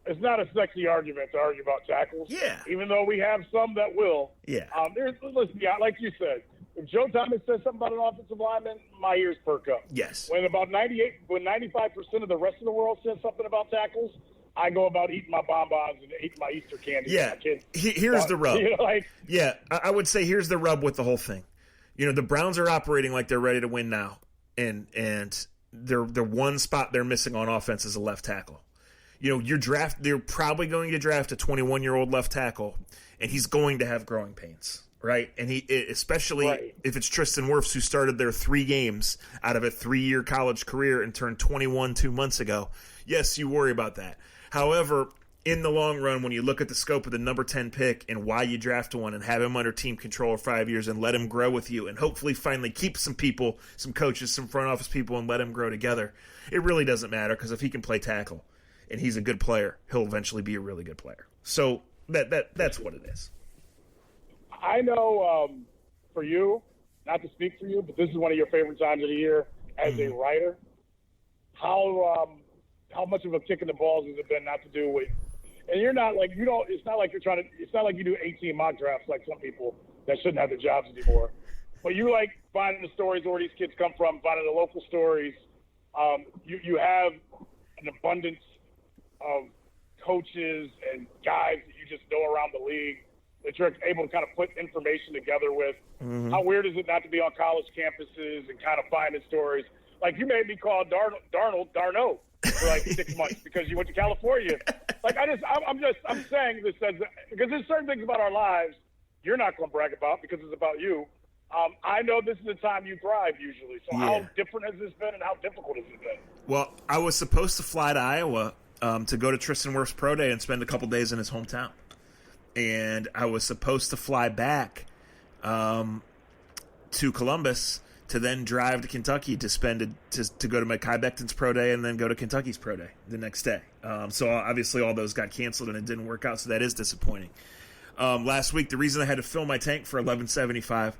It's not a sexy argument to argue about tackles. Yeah. Even though we have some that will. Yeah. Listen, like you said, if Joe Thomas says something about an offensive lineman, my ears perk up. Yes. When 95% of the rest of the world says something about tackles, I go about eating my bonbons and eating my Easter candy. Yeah. Here's the rub. I would say here's the rub with the whole thing. You know, the Browns are operating like they're ready to win now, and they're one spot they're missing on offense is a left tackle. You know, they're probably going to draft a 21-year-old left tackle, and he's going to have growing pains, right? And especially if it's Tristan Wirfs, who started their 3 games out of a 3-year college career and turned 21 2 months ago. Yes, you worry about that. However, in the long run, when you look at the scope of the number 10 pick and why you draft one and have him under team control for 5 years and let him grow with you and hopefully finally keep some people, some coaches, some front office people and let him grow together, it really doesn't matter because if he can play tackle and he's a good player, he'll eventually be a really good player. So that's what it is. I know for you, not to speak for you, but this is one of your favorite times of the year as a writer. How much of a kick in the balls has it been not to do with? And you're not like you don't. It's not like you're trying to. It's not like you do 18 mock drafts like some people that shouldn't have their jobs anymore. But you like finding the stories where these kids come from, finding the local stories. You have an abundance of coaches and guys that you just know around the league that you're able to kind of put information together with. Mm-hmm. How weird is it not to be on college campuses and kind of finding stories? Like you made me call Darno for like 6 months because you went to California. Like I'm saying this as because there's certain things about our lives you're not going to brag about because it's about you. I know this is the time you thrive usually. So how different has this been and how difficult has it been? Well, I was supposed to fly to Iowa to go to Tristan Wirfs' Pro Day and spend a couple days in his hometown. And I was supposed to fly back to Columbus to then drive to Kentucky to go to Mekhi Becton's Pro Day and then go to Kentucky's Pro Day the next day. So obviously all those got canceled and it didn't work out, so that is disappointing. Last week, the reason I had to fill my tank for 1175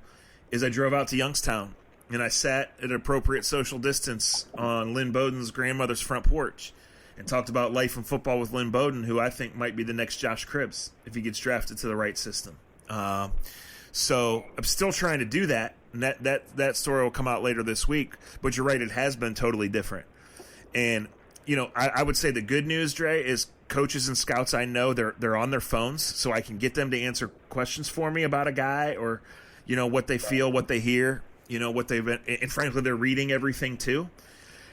is I drove out to Youngstown and I sat at an appropriate social distance on Lynn Bowden's grandmother's front porch and talked about life and football with Lynn Bowden, who I think might be the next Josh Cribbs if he gets drafted to the right system. So I'm still trying to do that, and that story will come out later this week. But you're right, it has been totally different. And, you know, I would say the good news, Dre, is coaches and scouts I know, they're on their phones, so I can get them to answer questions for me about a guy or, you know, what they feel, what they hear, you know, what they've been. And frankly, they're reading everything too.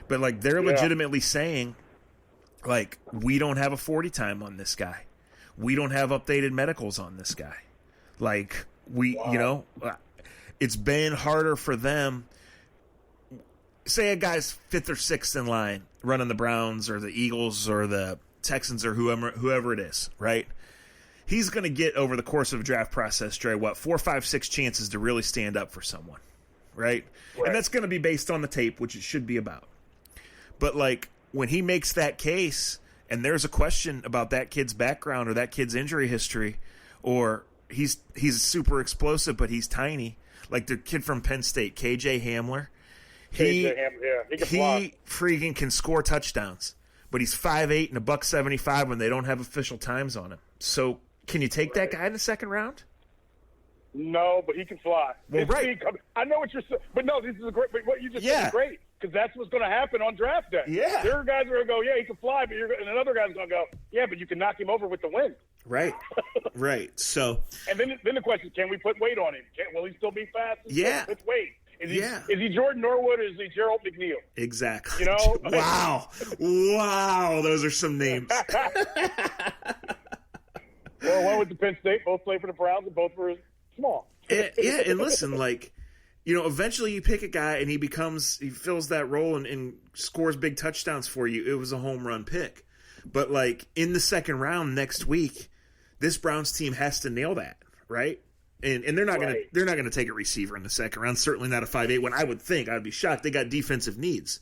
But, like, they're legitimately saying, like, we don't have a 40 time on this guy. We don't have updated medicals on this guy. Like, you know, it's been harder for them. Say a guy's 5th or 6th in line running the Browns or the Eagles or the Texans or whoever it is, right? He's going to get over the course of a draft process, Dre, 4, 5, 6 chances to really stand up for someone, right? And that's going to be based on the tape, which it should be about. But, like, when he makes that case and there's a question about that kid's background or that kid's injury history or he's super explosive but he's tiny, like the kid from Penn State, KJ Hamler, he freaking can score touchdowns, but he's 5'8" and $175 when they don't have official times on him. So can you take that guy in the second round? No, but he can fly. Well, right. I know what you're saying, but no, this is a great. But what you just said is great because that's what's going to happen on draft day. Yeah, there are guys who are going to go, yeah, he can fly, but and another guy's going to go, yeah, but you can knock him over with the wind. Right, right. So, and then the question: can we put weight on him? Will he still be fast? With weight. Is he Jordan Norwood or is he Gerald McNeil? Exactly. You know? Wow, those are some names. Well, one with the Penn State, both played for the Browns, and both were small. And listen, like, you know, eventually you pick a guy and he fills that role and scores big touchdowns for you. It was a home run pick. But, like, in the second round next week, this Browns team has to nail that, right? And they're not gonna take a receiver in the second round. Certainly not a 5'8" one. I would think. I'd be shocked. They got defensive needs.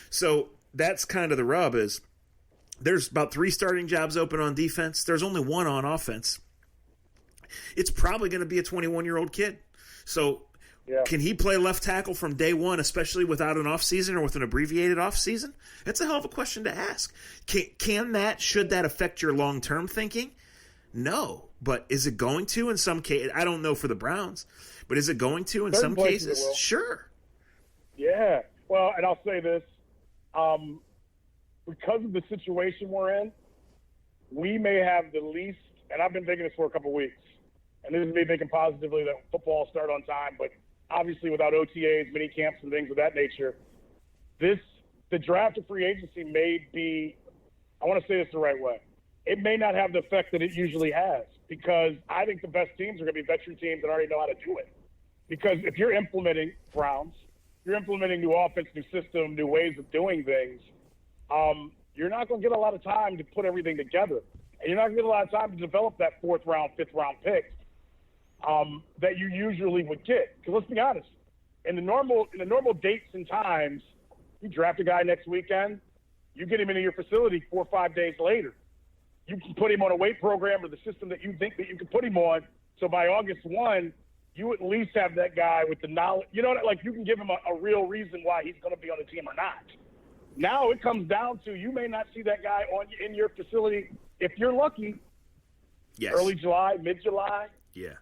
So that's kind of the rub is there's about 3 starting jobs open on defense. There's only 1 on offense. It's probably going to be a 21-year-old kid. So Yeah. Can he play left tackle from day one, especially without an offseason or with an abbreviated offseason? That's a hell of a question to ask. Should that affect your long-term thinking? No. But is it going to in some cases? I don't know for the Browns, but is it going to in some cases? Sure. Yeah. Well, and I'll say this. Because of the situation we're in, we may have the least, and I've been thinking this for a couple of weeks, and this is me thinking positively that football will start on time, but obviously without OTAs, mini camps, and things of that nature, the draft of free agency may be, I want to say this the right way, it may not have the effect that it usually has, because I think the best teams are going to be veteran teams that already know how to do it. Because if you're implementing Browns, you're implementing new offense, new system, new ways of doing things, you're not going to get a lot of time to put everything together. And you're not going to get a lot of time to develop that 4th round, 5th round pick that you usually would get. Because let's be honest, in the normal dates and times, you draft a guy next weekend, you get him into your facility 4 or 5 days later. You can put him on a weight program or the system that you think that you can put him on. So by August 1, you at least have that guy with the knowledge. You know, like you can give him a real reason why he's going to be on the team or not. Now it comes down to you may not see that guy in your facility if you're lucky. Yes. Early July, mid-July. Yeah.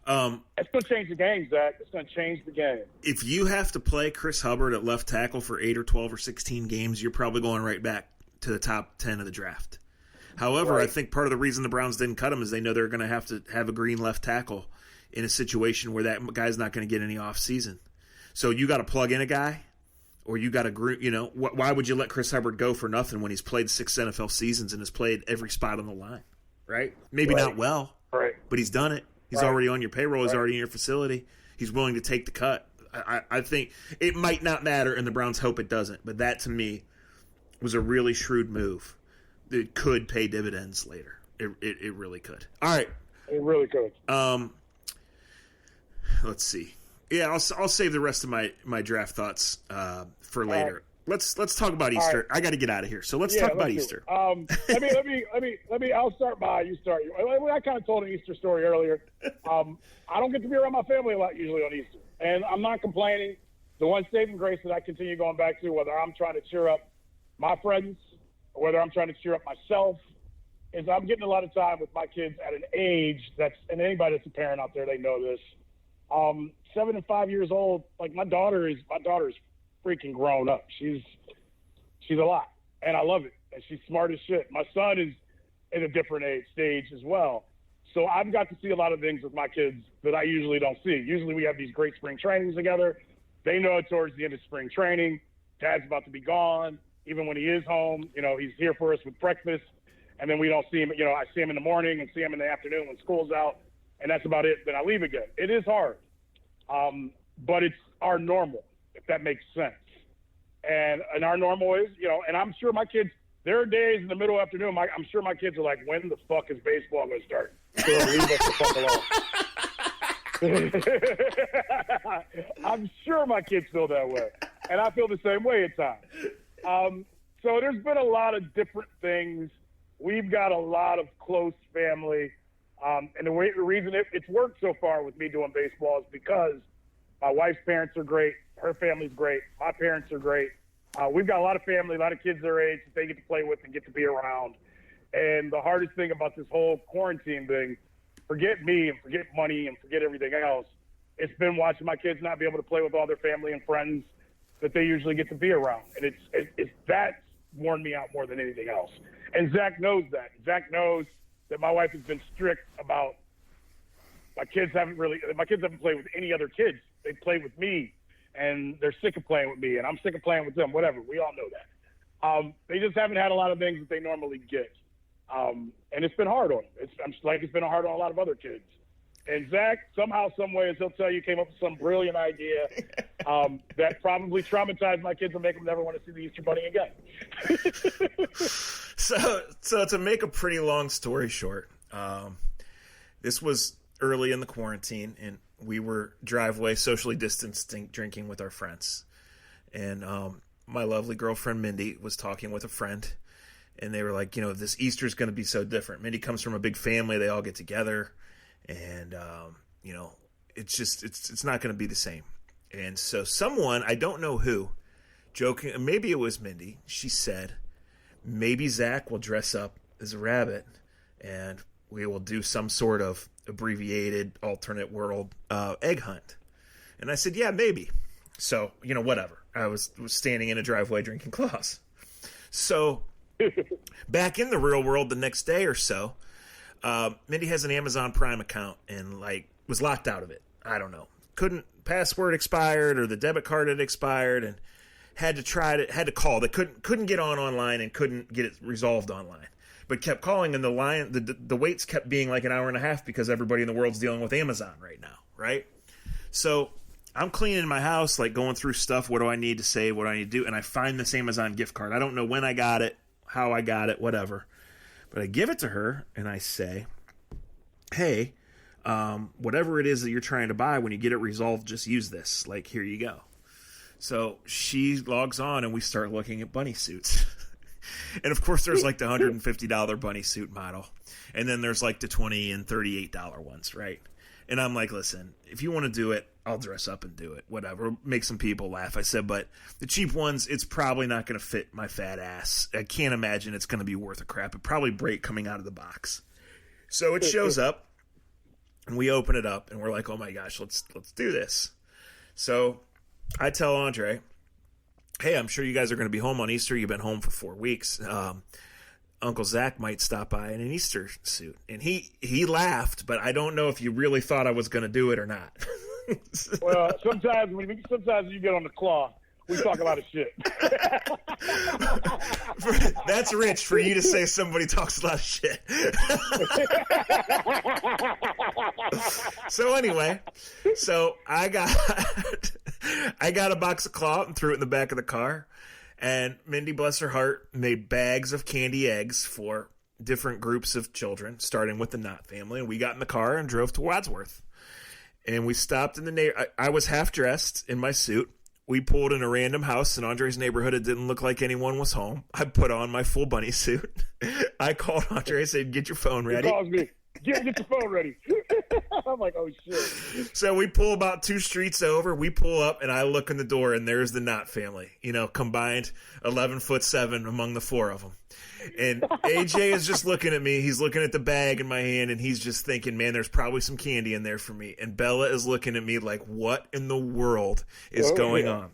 It's going to change the game, Zach. It's going to change the game. If you have to play Chris Hubbard at left tackle for 8 or 12 or 16 games, you're probably going right back to the top 10 of the draft. However, right. I think part of the reason the Browns didn't cut him is they know they're going to have a green left tackle in a situation where that guy's not going to get any off season. So you got to plug in a guy, or you got to group. You know, why would you let Chris Hubbard go for nothing when he's played 6 NFL seasons and has played every spot on the line? Right? Maybe right. not well, right. but he's done it. He's right. already on your payroll. He's right. already in your facility. He's willing to take the cut. I think it might not matter, and the Browns hope it doesn't. But that, to me, was a really shrewd move. It could pay dividends later. It really could. All right. It really could. Let's see. Yeah, I'll save the rest of my draft thoughts for later. Let's talk about Easter. Right. I got to get out of here, so let's talk about Easter. Let me. I'll start by you. Start. I kind of told an Easter story earlier. I don't get to be around my family a lot usually on Easter, and I'm not complaining. The one saving grace that I continue going back to, whether I'm trying to cheer up my friends or whether I'm trying to cheer up myself, is I'm getting a lot of time with my kids at an age and anybody that's a parent out there, they know this. 7 and 5 years old. Like my daughter is freaking grown up. She's a lot, and I love it. And she's smart as shit. My son is in a different stage as well. So I've got to see a lot of things with my kids that I usually don't see. Usually we have these great spring trainings together. They know towards the end of spring training, Dad's about to be gone. Even when he is home, he's here for us with breakfast, and then we don't see him. I see him in the morning and see him in the afternoon when school's out, and that's about it. Then I leave again. It is hard, but it's our normal, if that makes sense. And our normal is, and I'm sure my kids, there are days in the middle of the afternoon, I'm sure my kids are like, when the fuck is baseball going to start? So leave us the fuck alone. I'm sure my kids feel that way. And I feel the same way at times. So there's been a lot of different things. We've got a lot of close family. And the reason it's worked so far with me doing baseball is because my wife's parents are great. Her family's great. My parents are great. We've got a lot of family, a lot of kids their age that they get to play with and get to be around. And the hardest thing about this whole quarantine thing, forget me and forget money and forget everything else, it's been watching my kids not be able to play with all their family and friends that they usually get to be around. And it's that's worn me out more than anything else. And Zach knows that. Zach knows that my wife has been strict about my kids haven't played with any other kids. They play with me, and they're sick of playing with me, and I'm sick of playing with them, whatever. We all know that. They just haven't had a lot of things that they normally get. And it's been hard on them. It's been hard on a lot of other kids. And Zach, somehow, some way, as he'll tell you, came up with some brilliant idea that probably traumatized my kids and make them never want to see the Easter Bunny again. So to make a pretty long story short, this was early in the quarantine, and we were driveway socially distanced drinking with our friends. And my lovely girlfriend Mindy was talking with a friend, and they were like, this Easter's going to be so different. Mindy comes from a big family. They all get together. And, it's not going to be the same. And so someone, I don't know who, joking, maybe it was Mindy, she said, maybe Zach will dress up as a rabbit and we will do some sort of abbreviated alternate world egg hunt. And I said, yeah, maybe. So, whatever. I was standing in a driveway drinking claws. So back in the real world the next day or so, Mindy has an Amazon Prime account and was locked out of it. I don't know. Password expired or the debit card had expired and had to call. They couldn't get online and couldn't get it resolved online. But kept calling, and the waits kept being like an hour and a half because everybody in the world's dealing with Amazon right now, right? So I'm cleaning my house, going through stuff. What do I need to say? What do I need to do? And I find this Amazon gift card. I don't know when I got it, how I got it, whatever. But I give it to her, and I say, hey, whatever it is that you're trying to buy, when you get it resolved, just use this. Here you go. So she logs on, and we start looking at bunny suits. And, of course, there's the $150 bunny suit model. And then there's the $20 and $38 ones, right? And I'm like, listen, if you want to do it, I'll dress up and do it. Whatever. Make some people laugh. I said, but the cheap ones, it's probably not going to fit my fat ass. I can't imagine it's going to be worth a crap. It'd probably break coming out of the box. So it shows up, and we open it up, and we're like, oh, my gosh, let's do this. So I tell Andre, hey, I'm sure you guys are going to be home on Easter. You've been home for 4 weeks. Uncle Zach might stop by in an Easter suit. And he laughed, but I don't know if you really thought I was going to do it or not. Well, sometimes you get on the claw, we talk a lot of shit. That's rich for you to say somebody talks a lot of shit. So anyway, I got a box of claw and threw it in the back of the car. And Mindy, bless her heart, made bags of candy eggs for different groups of children, starting with the Knott family. And we got in the car and drove to Wadsworth. And we stopped in the neighborhood. I was half dressed in my suit. We pulled in a random house in Andre's neighborhood. It didn't look like anyone was home. I put on my full bunny suit. I called Andre. I said, get your phone ready. He calls me. Get your phone ready. I'm like, oh, shit. So we pull about 2 streets over. We pull up, and I look in the door, and there's the Knott family, combined 11'7" among the 4 of them. And AJ is just looking at me. He's looking at the bag in my hand, and he's just thinking, man, there's probably some candy in there for me. And Bella is looking at me like, what in the world is going on?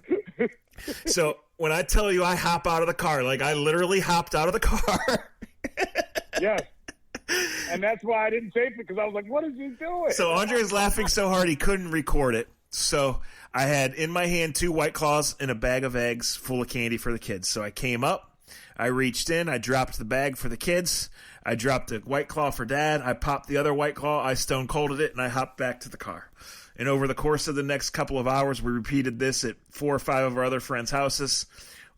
So when I tell you I hop out of the car, I literally hopped out of the car. Yes. And that's why I didn't tape it, because I was like, what is he doing? So Andre is laughing so hard he couldn't record it. So I had in my hand 2 White Claws and a bag of eggs full of candy for the kids. So I came up, I reached in, I dropped the bag for the kids, I dropped a White Claw for Dad, I popped the other White Claw, I stone colded it, and I hopped back to the car. And over the course of the next couple of hours, we repeated this at 4 or 5 of our other friends' houses.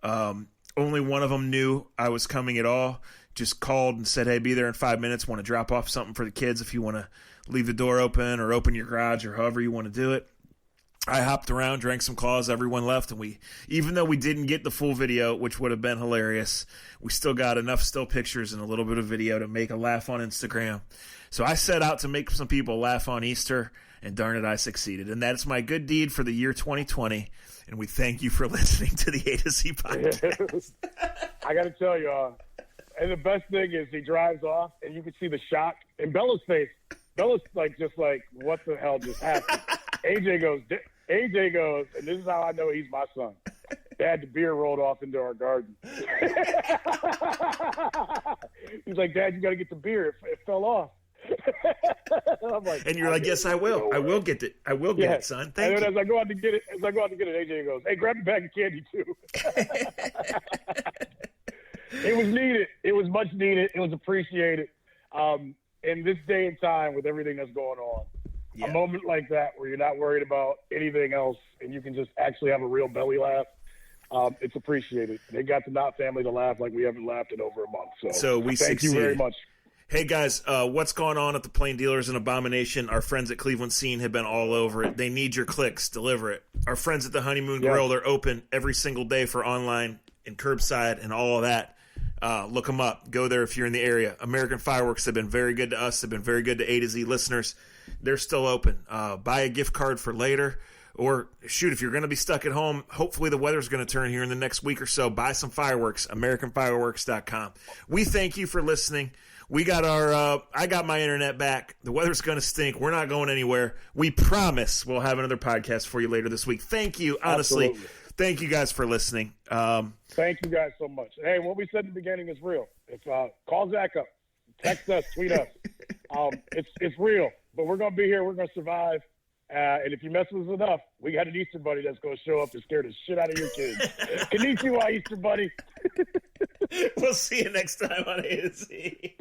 Only one of them knew I was coming at all. Just called and said, hey, be there in 5 minutes. Want to drop off something for the kids if you want to leave the door open or open your garage or however you want to do it. I hopped around, drank some claws, everyone left, and even though we didn't get the full video, which would have been hilarious, we still got enough still pictures and a little bit of video to make a laugh on Instagram. So I set out to make some people laugh on Easter, and darn it, I succeeded. And that's my good deed for the year 2020, and we thank you for listening to the A to Z podcast. I got to tell you, and the best thing is he drives off, and you can see the shock in Bella's face. Bella's just like, what the hell just happened? AJ goes, and this is how I know he's my son. Dad, the beer rolled off into our garden. He's like, Dad, you got to get the beer. It fell off. I'm like, and you're like, yes, I will. I will get it. I will get it, son. Thank you. And then as I go out to get it, AJ goes, hey, grab a bag of candy too. It was needed. It was much needed. It was appreciated. In this day and time with everything that's going on, a moment like that where you're not worried about anything else and you can just actually have a real belly laugh, it's appreciated. They got the Knott family to laugh like we haven't laughed in over a month. So we thank succeeded. you very much. Hey, guys, what's going on at the Plain Dealers and Abomination? Our friends at Cleveland Scene have been all over it. They need your clicks. Deliver it. Our friends at the Honeymoon Grill, they're open every single day for online and curbside and all of that. Look them up. Go there if you're in the area. American Fireworks have been very good to us. They've been very good to A to Z listeners. they're still open. Buy a gift card for later. Or, shoot, if you're going to be stuck at home, hopefully the weather's going to turn here in the next week or so. Buy some fireworks, AmericanFireworks.com. We thank you for listening. We got I got my internet back. The weather's going to stink. We're not going anywhere. We promise we'll have another podcast for you later this week. Thank you, honestly. Absolutely. Thank you guys for listening. Thank you guys so much. Hey, what we said in the beginning is real. If call Zach up, text us, tweet us. It's real, but we're going to be here. We're going to survive. And if you mess with us enough, we got an Easter Bunny that's going to show up to scare the shit out of your kids. Konnichiwa, Easter Bunny. We'll see you next time on A to Z.